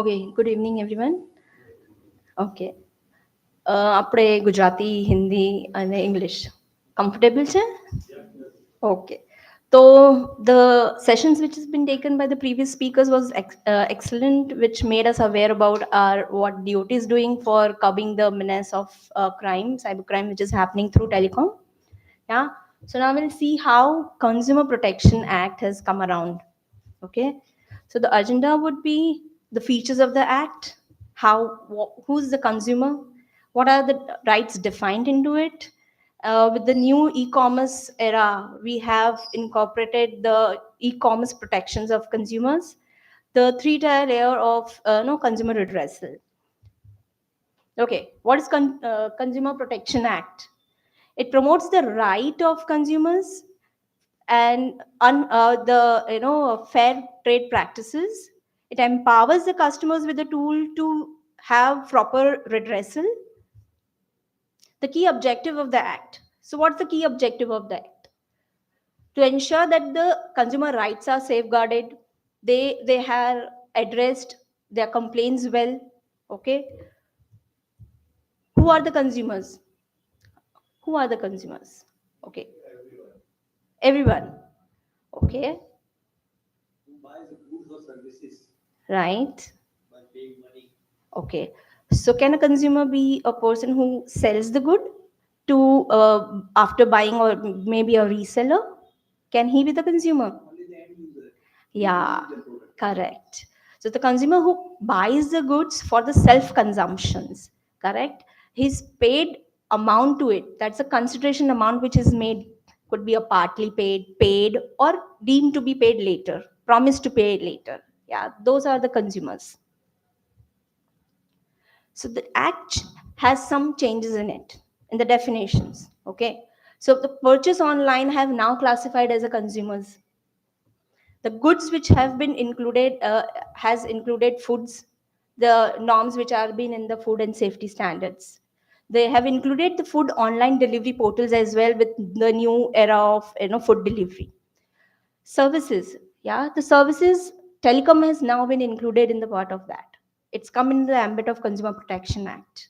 Okay, good evening everyone. Okay. આપણે ગુજરાતી, હિન્દી અને English comfortable છે? Okay. So the sessions which has been taken by the previous speakers was excellent, which made us aware about what DOT is doing for curbing the menace of crime, cybercrime, which is happening through telecom. Yeah. So now we'll see how Consumer Protection Act has come around. Okay. So the agenda would be the features of the act, who's the consumer, what are the rights defined into it. With the new e-commerce era, we have incorporated the e-commerce protections of consumers, the three-tier layer of consumer redressal. Okay, what is Consumer Protection Act? It promotes the right of consumers and the fair trade practices. It empowers the customers with a tool to have proper redressal. The key objective of the act. So what's the key objective of the act? To ensure that the consumer rights are safeguarded, they have addressed their complaints well. Okay. Who are the consumers? Who are the consumers? Okay. Everyone. Okay. Right. Okay. So can a consumer be a person who sells the good to after buying, or maybe a reseller? Can he be the consumer? Yeah, correct. So the consumer who buys the goods for the self consumptions, correct? He's paid amount to it. That's a consideration amount which is made, could be a partly paid, or deemed to be paid later, promised to pay later. Yeah, those are the consumers. So the act has some changes in it, in the definitions. Okay. So the purchase online have now classified as a consumers. The goods which have been included has included foods, the norms which are been in the food and safety standards. They have included the food online delivery portals as well with the new era of food delivery. Services, yeah, the services, telecom has now been included in the part of that. It's come in the ambit of Consumer Protection Act.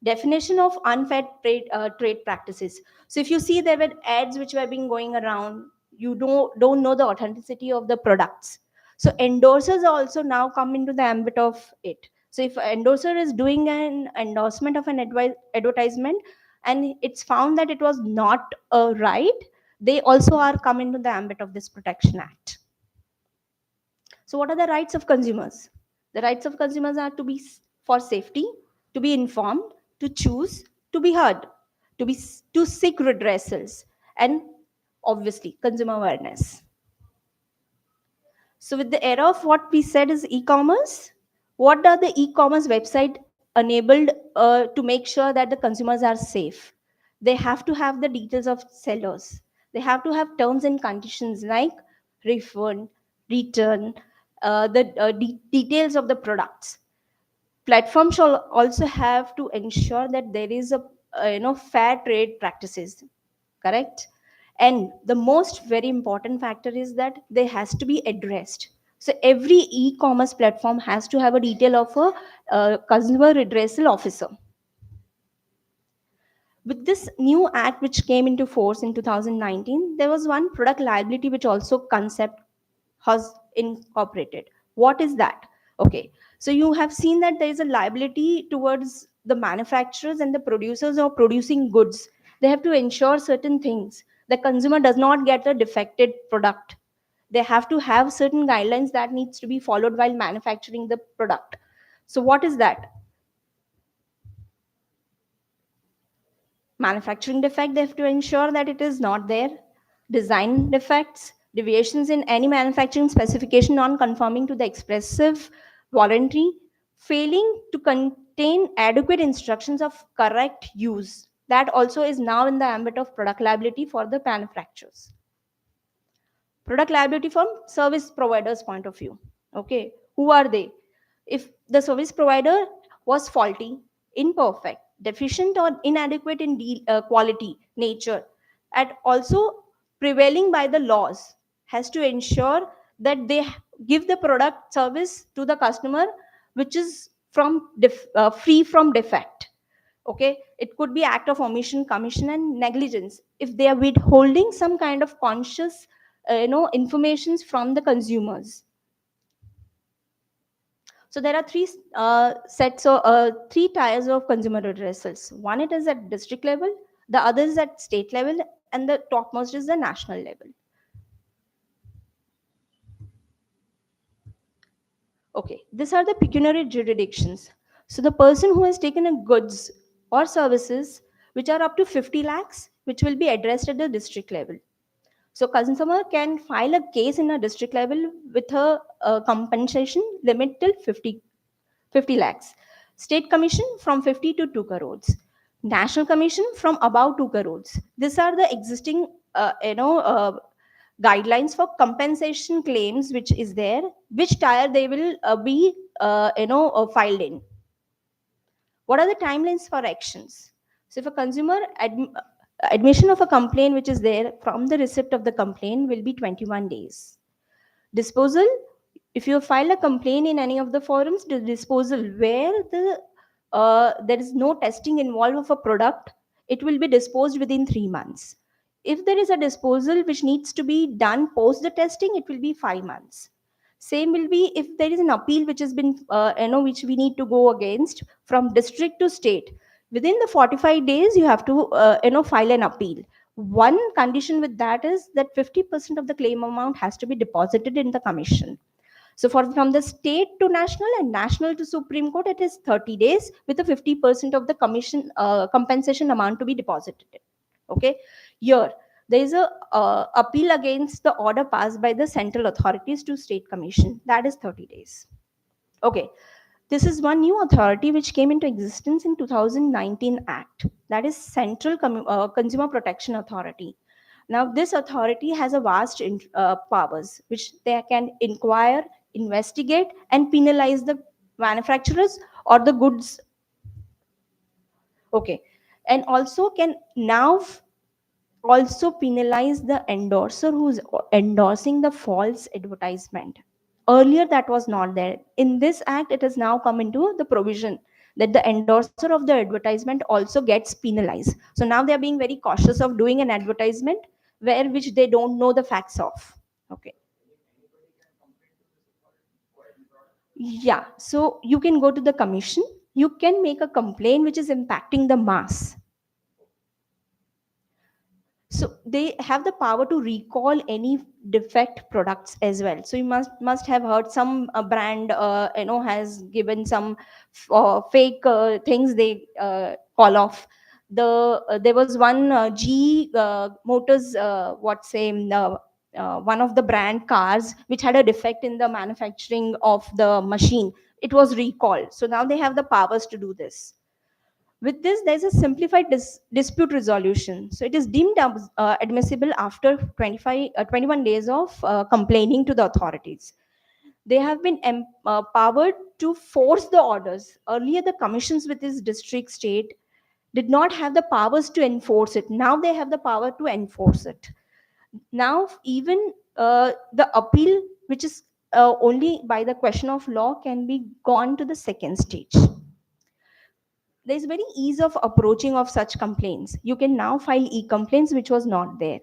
Definition of unfair trade practices. So if you see there were ads which were being going around, you don't know the authenticity of the products. So endorsers also now come into the ambit of it. So if an endorser is doing an endorsement of an advertisement and it's found that it was not right, they also are come into the ambit of this Protection Act. So what are the rights of consumers? The rights of consumers are to be for safety, to be informed, to choose, to be heard, to seek redressals, and obviously consumer awareness. So with the era of what we said is e-commerce, what are the e-commerce website enabled to make sure that the consumers are safe? They have to have the details of sellers. They have to have terms and conditions like refund, return, the details of the products. Platforms shall also have to ensure that there is a fair trade practices, correct? And the most very important factor is that they has to be addressed. So every e-commerce platform has to have a detail of a consumer redressal officer. With this new act which came into force in 2019, there was one product liability which also concept has incorporated. What is that? Okay, so you have seen that there is a liability towards the manufacturers and the producers of producing goods. They have to ensure certain things. The consumer does not get a defected product. They have to have certain guidelines that needs to be followed while manufacturing the product. So what is that? Manufacturing defect, they have to ensure that it is not there. Design defects, deviations in any manufacturing specification non-conforming to the expressive warranty, failing to contain adequate instructions of correct use. That also is now in the ambit of product liability for the manufacturers. Product liability from service providers point of view. Okay, who are they? If the service provider was faulty, imperfect, deficient, or inadequate in quality, nature, and also prevailing by the laws, has to ensure that they give the product service to the customer which is free from defect. Okay, it could be act of omission, commission, and negligence if they are withholding some kind of conscious informations from the consumers. So there are three tiers of consumer redressals. One, it is at district level, the other is at state level, and the topmost is the national level. Okay, these are the pecuniary jurisdictions. So the person who has taken a goods or services which are up to 50 lakhs, which will be addressed at the district level. So consumer can file a case in a district level with a compensation limit till 50 lakhs. State commission from 50 to 2 crores. National commission from above 2 crores. These are the existing, guidelines for compensation claims, which is there, which tier they will be, filed in. What are the timelines for actions? So if a consumer admission of a complaint which is there from the receipt of the complaint will be 21 days. Disposal, if you file a complaint in any of the forums, the disposal where there is no testing involved of a product, it will be disposed within 3 months. If there is a disposal which needs to be done post the testing, it will be 5 months. Same will be if there is an appeal which has been, which we need to go against from district to state. Within the 45 days, you have to, file an appeal. One condition with that is that 50% of the claim amount has to be deposited in the commission. So from the state to national and national to Supreme Court, it is 30 days with a 50% of the commission compensation amount to be deposited. Okay, here there is a appeal against the order passed by the central authorities to state commission. That is 30 days. Okay, this is one new authority which came into existence in 2019 Act. That is Central Consumer Protection Authority. Now, this authority has a vast powers which they can inquire, investigate, and penalize the manufacturers or the goods. Okay, and also can now also penalize the endorser who's endorsing the false advertisement. Earlier, that was not there. In this act, it has now come into the provision that the endorser of the advertisement also gets penalized. So now they are being very cautious of doing an advertisement where which they don't know the facts of. Okay. Yeah, so you can go to the commission. You can make a complaint which is impacting the mass. So they have the power to recall any defect products as well. So you must have heard some brand has given some fake things they call off. There was one G Motors one of the brand cars which had a defect in the manufacturing of the machine. It was recalled. So now they have the powers to do this. With this, there is a simplified dispute resolution. So it is deemed admissible after 21 days of complaining to the authorities. They have been empowered to force the orders. Earlier, the commissions with this district state did not have the powers to enforce it. Now they have the power to enforce it. Now, even the appeal, which is only by the question of law, can be gone to the second stage. There is very ease of approaching of such complaints. You can now file e-complaints, which was not there.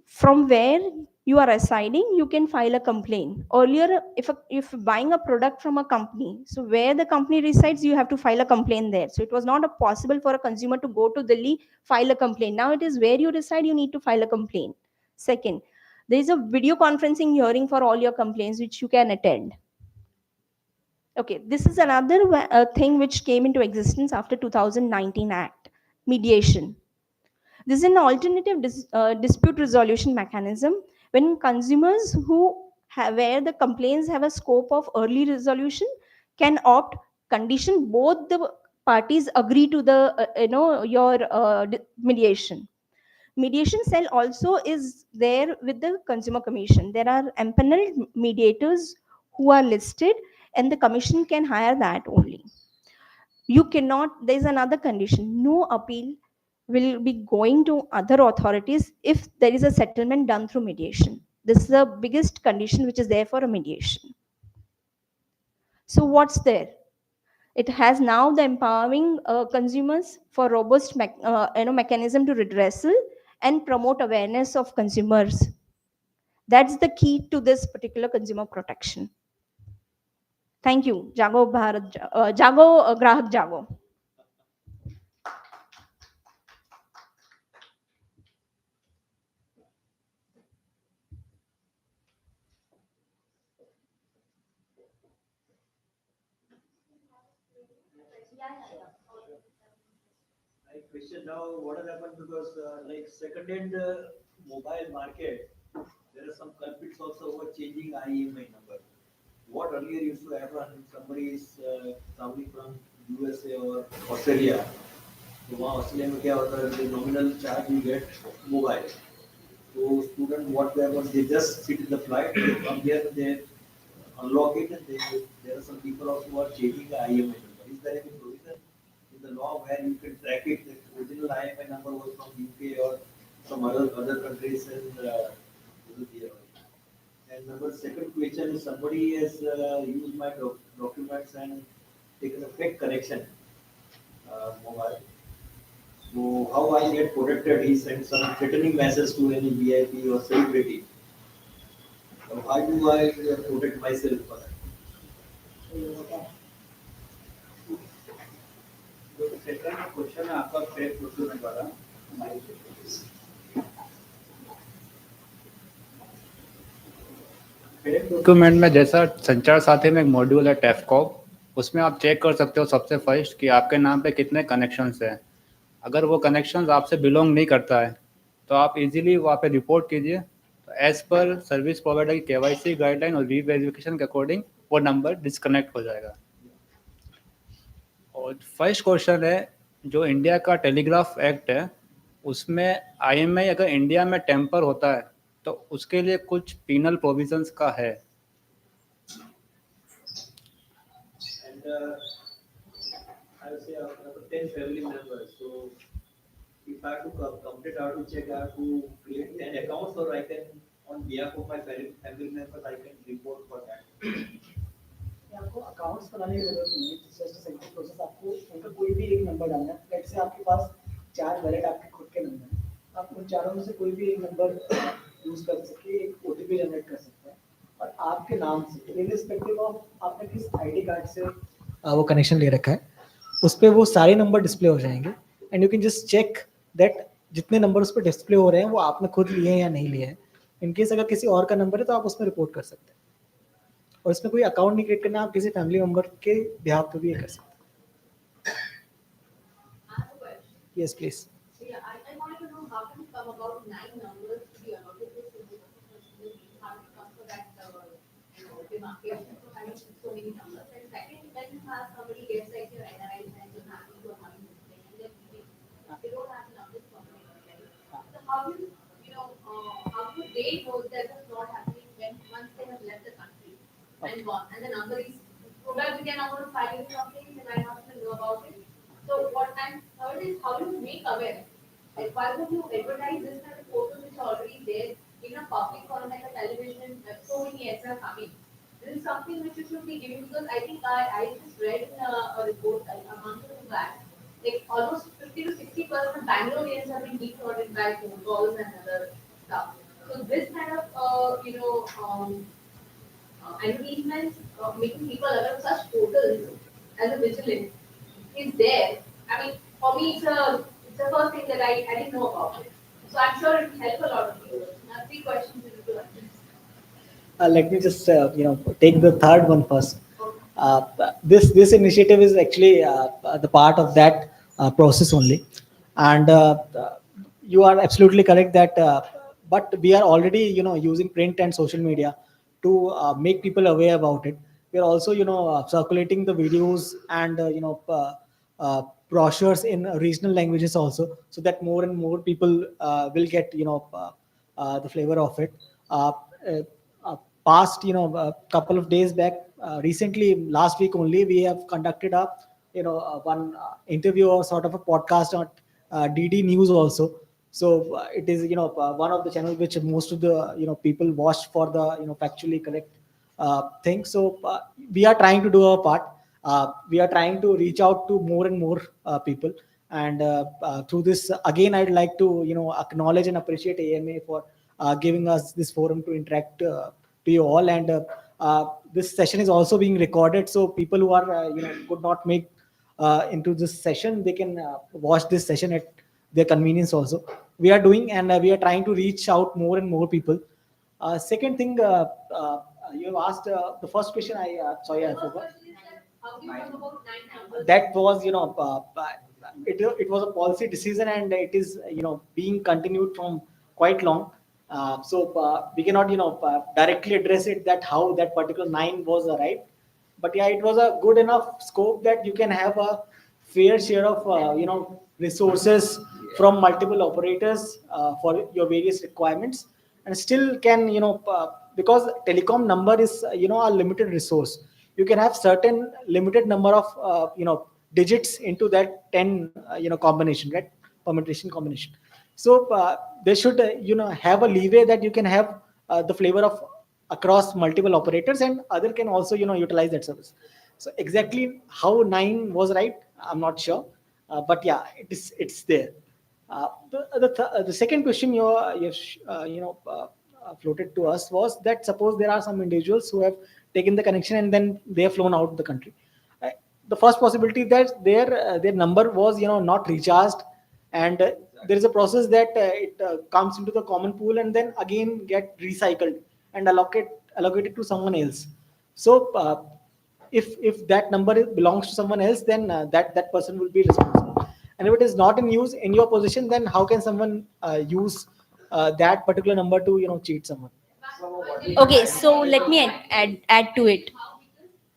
From where you are residing, you can file a complaint. Earlier, if buying a product from a company, so where the company resides, you have to file a complaint there. So it was not possible for a consumer to go to Delhi, file a complaint. Now it is where you reside, you need to file a complaint. Second, there is a video conferencing hearing for all your complaints, which you can attend. Okay, this is another thing which came into existence after 2019 Act, mediation. This is an alternative dispute resolution mechanism when consumers where the complaints have a scope of early resolution can opt condition both the parties agree to the your mediation. Mediation cell also is there with the consumer commission. There are empaneled mediators who are listed and the commission can hire that only. You cannot, there's another condition, no appeal will be going to other authorities if there is a settlement done through mediation. This is the biggest condition which is there for a mediation. So what's there? It has now the empowering consumers for robust mechanism to redressal and promote awareness of consumers. That's the key to this particular consumer protection. Thank you. Jago Bharat, Jago Grahak Jago. I question now what has happened because like second-hand mobile market, there are some culprits also who are changing IEMI number. What earlier used to happen, somebody is traveling from USA or Australia. तो वहाँ Australia में क्या होता है, nominal charge you get mobile. So student what they want, they just sit in the flight, they come here, they unlock it, and there are some people also who are changing the IEMI number. Is there any provision in the law where you can track it? The original IMI number was from UK or some other countries and here. And number second question is somebody has used my documents and taken a fake connection mobile. So how I get protected? He sent some threatening message to any VIP or celebrity. So how do I protect myself for that? Second question है आपका fake procurement वाला document में जैसा संचार साथी में एक module है टेफकॉप, उसमें आप चेक कर सकते हो सबसे फर्स्ट कि आपके नाम पे कितने कनेक्शंस हैं। अगर वो कनेक्शंस आपसे बिलोंग नहीं करता है तो आप इजीली वहाँ पे रिपोर्ट कीजिए। तो एज पर सर्विस प्रोवाइडर की केवाईसी गाइडलाइन और रीवेरिफिकेशन के अकॉर्डिंग वो नंबर डिस्कनेक्ट हो जाएगा। और फर्स्ट क्वेश्चन है, जो इंडिया का टेलीग्राफ एक्ट है उसमें आईएमआई अगर इंडिया में टेम्पर होता है तो उसके लिए कुछ पीनल प्रोविजंस का है। And I would say I have 10 family members. So if I have to complete, I have to check, I have to create 10 accounts, or I can, on behalf of my family members, I can report for that. आपको accounts बनाने की जरूरत नहीं है, just simple process. आपको उनका कोई भी एक नंबर डालना है। लेट्स से आपके पास 4 वैलिड आपके खुद के नंबर हैं, आप उन चारों में से कोई भी एक नंबर यूज कर सकते हैं, एक ओटीपी जनरेट कर सकते हैं और आपके नाम से इररिस्पेक्टिव ऑफ आपने किस आईडी कार्ड से वो कनेक्शन ले रखा है, उस पर वो सारे नंबर डिस्प्ले हो जाएंगे। And you can just check that जितने नंबर उस पर डिस्प्ले हो रहे हैं वो आपने खुद लिए हैं या नहीं लिए हैं। इनकेस अगर किसी और का नंबर है तो आप उसमें रिपोर्ट कर सकते हैं। और इसमें कोई अकाउंट नहीं क्रिएट करना, आप किसी फैमिली मेंबर के बिहाफ पे भी ये कर सकते हैं। Yes please. And gone, and the number is probably they are not going to file something, they might not even know about it. So what I'm third is how do you make aware? Like why would you advertise this kind of photos which are already there in a public forum like a television? So many ads are coming. This is something which you should be giving, because I think I just read in a report a month ago back, like almost 50 to 60% of Bangaloreans have been defrauded by phone calls and other stuff. So this kind of advertisements making people aware of such portals as a vigilance is there. I mean, for me, it's the first thing that I didn't know about it. So I'm sure it will help a lot of people. Now, 3 questions in the questions. Let me just take the third one first. This initiative is actually the part of that process only, and you are absolutely correct that. But we are already using print and social media to make people aware about it. We are also circulating the videos and brochures in regional languages also, so that more and more people will get the flavor of it. Uh, uh, Past a couple of days back, recently last week only, we have conducted a one interview or sort of a podcast on DD News also. So it is one of the channels which most of the people watch for the factually correct thing. So we are trying to do our part. We are trying to reach out to more and more people, and through this again I'd like to acknowledge and appreciate AMA for giving us this forum to interact to you all. And this session is also being recorded, so people who are could not make into this session, they can watch this session at their convenience also. We are doing, and we are trying to reach out more and more people. Second thing, you have asked the first question. Sorry, I forgot. That was it was a policy decision, and it is being continued from quite long. So we cannot directly address it that how that particular 9 was arrived. But yeah, it was a good enough scope that you can have a fair share of resources from multiple operators for your various requirements, and still can because telecom number is a limited resource. You can have certain limited number of digits into that 10 combination, right? Permutation combination. So they should have a leeway that you can have the flavor of across multiple operators, and other can also utilize that service. So exactly how 9 was right, I'm not sure, but yeah, it's there. The second question floated to us was that suppose there are some individuals who have taken the connection and then they have flown out of the country. The first possibility that their number was not recharged, and there is a process that it comes into the common pool and then again get recycled and allocated to someone else. So if that number belongs to someone else, then that person will be responsible. And if it is not in use in your position, then how can someone use that particular number to cheat someone? Okay, so let me add to it.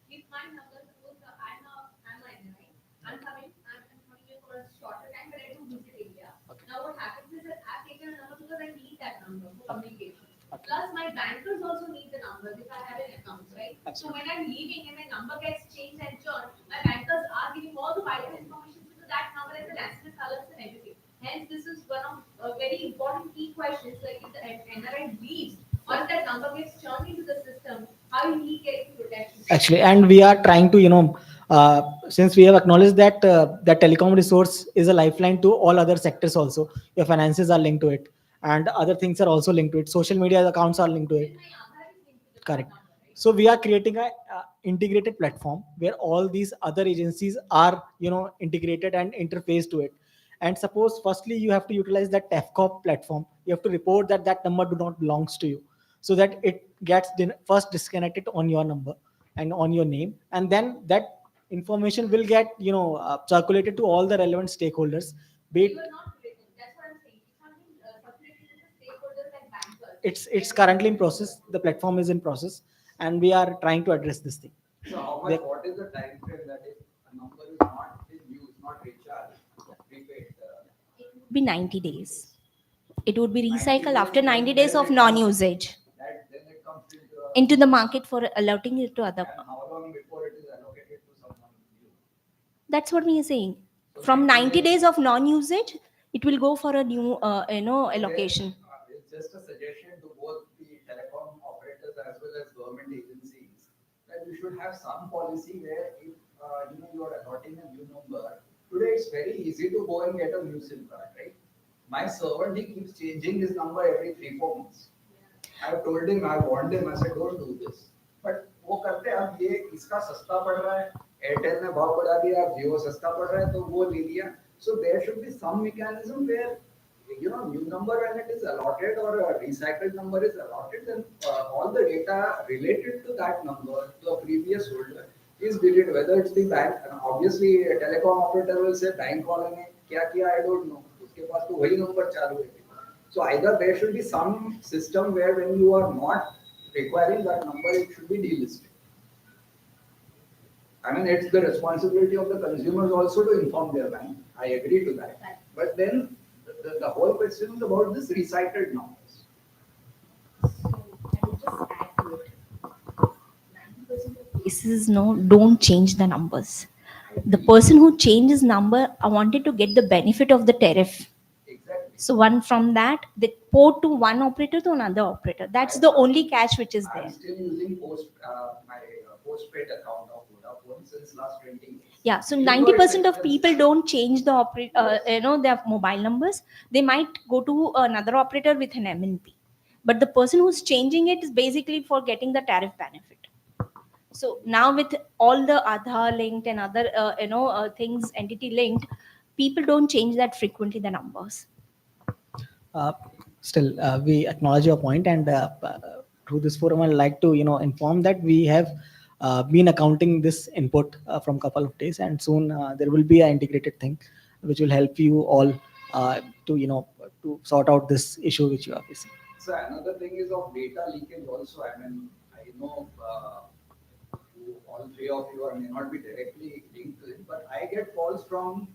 If my number, suppose I'm a NRI, I'm coming here for a shorter time, but I do visit India. Now what happens is that I've taken a number because I need that number for communication. Plus my bankers also need the number if I have an account, right? So when I'm leaving and my number gets changed and churned, my bankers are giving all the vital information to that number as an SMS alerts and everything. Hence, this is one of very important key questions. Like if the NRI leaves or if that number gets churned into the system, how is he getting protection? Actually, and we are trying to since we have acknowledged that that telecom resource is a lifeline to all other sectors also. Your finances are linked to it, and other things are also linked to it. Social media accounts are linked to it. Correct. So we are creating a integrated platform where all these other agencies are integrated and interfaced to it. And suppose firstly you have to utilize that TEFCOP platform. You have to report that that number do not belongs to you, so that it gets first disconnected on your number and on your name, and then that information will get circulated to all the relevant stakeholders. Be it, it's currently in process. The platform is in process, and we are trying to address this thing. So how much, what is the time frame that if a number is not in use, not recharged, prepaid? It would be 90 days. It would be recycled after 90 days of non-usage Then it comes into the market for alerting it to other. And how long before it is allocated to someone new? That's what we are saying. From 90 days of non-usage, it will go for a new, allocation. It's just a suggestion to both the telecom operators as well as government agencies that you should have some policy where if you are allotting a new number. Today it's very easy to go and get a new SIM card, right? My servant, he keeps changing his number every 3-4 months. I have told him, I warned him, I said don't do this. But वो करते हैं, अब ये इसका सस्ता पड़ रहा है, एयरटेल ने भाव बढ़ा दिया, जियो सस्ता पड़ रहा है तो वो ले लिया. So there should be some mechanism where new number when it is allotted or a recycled number is allotted, then all the data related to that number to a previous holder is deleted, whether it's the bank. Obviously a telecom operator will say bank वाले ने क्या किया, I don't know, उसके पास तो वही number चालू है. So either there should be some system where when you are not requiring that number, it should be delisted. I mean, it's the responsibility of the consumers also to inform their bank. I agree to that. But then the whole question is about this recycled numbers. Cases don't change the numbers. The person who changes number wanted to get the benefit of the tariff. Exactly. So one from that, they port to one operator to another operator. That's the only catch which is there. I'm still using my postpaid account of Vodafone since last 20 years. Yeah, so 90% of people don't change the their mobile numbers. They might go to another operator with an MNP, but the person who's changing it is basically for getting the tariff benefit. So now with all the Aadhaar linked and other things entity linked, people don't change that frequently the numbers. Still, we acknowledge your point, and through this forum, I'd like to inform that we have been accounting this input from couple of days, and soon there will be an integrated thing which will help you all to sort out this issue which you are facing. So another thing is of data leakage also. I mean, I know all three of you may not be directly linked to it, but I get calls from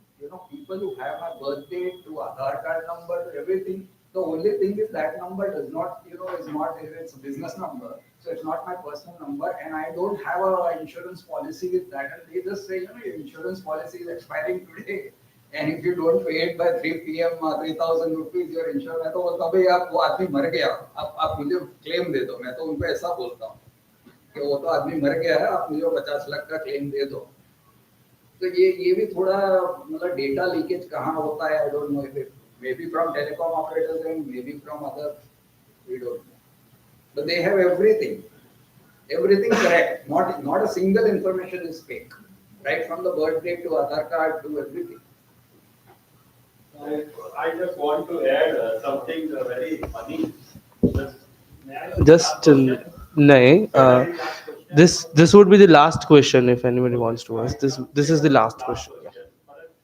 people who have my birthday to Aadhaar card number to everything. The only thing is that number does not, is not, it's a business number. So it's not my personal number, and I don't have a insurance policy with that. And they just say, your insurance policy is expiring today. And if you don't pay it by 3 p.m. 3,000 rupees, your insurance, मैं तो बोलता हूँ भाई आप वो आदमी मर गया, आप मुझे क्लेम दे दो. मैं तो उनको ऐसा बोलता हूँ कि वो तो आदमी मर गया है, आप मुझे 50 लाख का क्लेम दे दो. तो ये भी थोड़ा मतलब डेटा लीकेज कहाँ होता है, I don't know if it maybe from telecom operators and maybe from other, we don't know. But they have everything correct. Not a single information is fake, right from the birth date to Aadhaar card to everything. I just want to add something very funny. No, this would be the last question if anybody wants to ask. This is the last question. Yeah.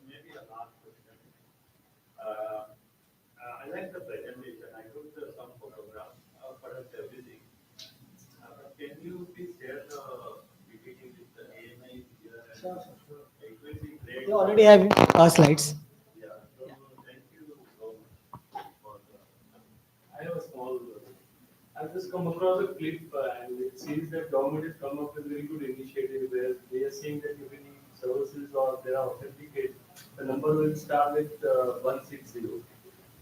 Maybe a last question. I like the presentation. I took some photographs, perhaps everything. But can you please share the PPT with the AMI here? Sure. It will be great. We already have our slides. Yeah. So thank you so much for the. I have a small. I've just come across a clip and it seems that government has come up with a very good initiative where they are saying that if you need services or they are authenticated, the number will start with 160.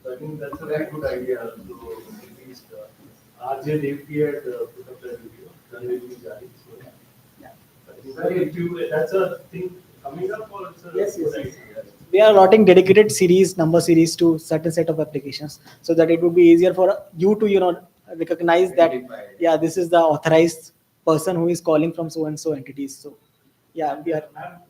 So I think that's a very good idea. So at least RJ Devki had put up that video, done it in Jari. So yeah. I think if you, that's a thing coming up or it's a good idea? We are allotting dedicated series, number series to certain set of applications so that it would be easier for you to, recognize that, yeah, this is the authorized person who is calling from so and so entities. So, yeah, we are.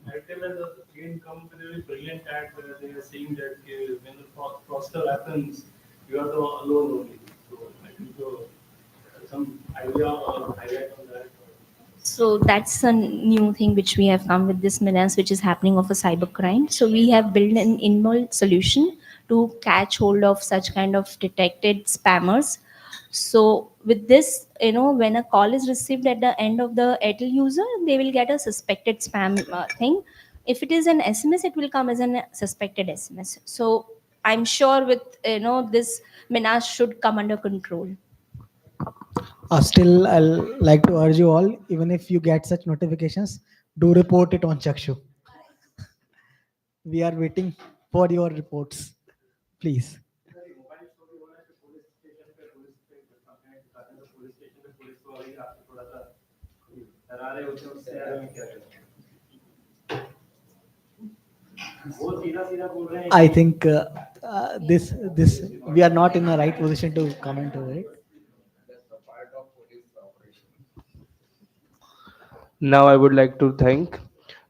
Airtel has again come with a very brilliant ad where they are saying that when the fraudster happens, you are the alone only. So I think some idea or highlight on that. So that's a new thing which we have come with this menace which is happening of a cybercrime. So we have built an inbuilt solution to catch hold of such kind of detected spammers. So with this, when a call is received at the end of the Airtel user, they will get a suspected spam thing. If it is an SMS, it will come as a suspected SMS. So I'm sure with this menace should come under control. Still, I'll like to urge you all, even if you get such notifications, do report it on Chakshu. We are waiting for your reports, please. I think this we are not in the right position to comment over it. Now I would like to thank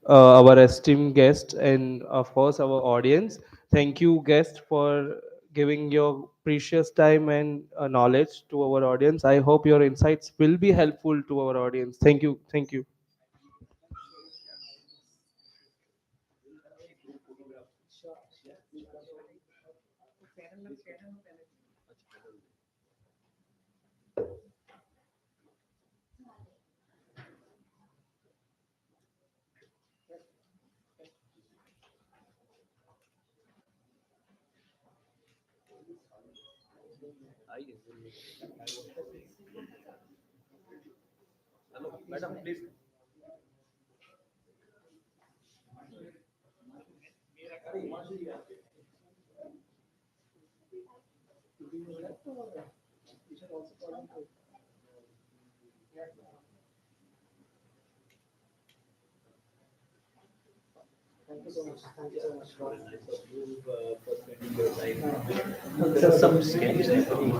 our esteemed guest and of course our audience. Thank you, guest, for giving your precious time and knowledge to our audience. I hope your insights will be helpful to our audience. Thank you. Thank you. Hello, madam, please. Thank you so much. Thank you so much. For spending your time. There are some scams happening.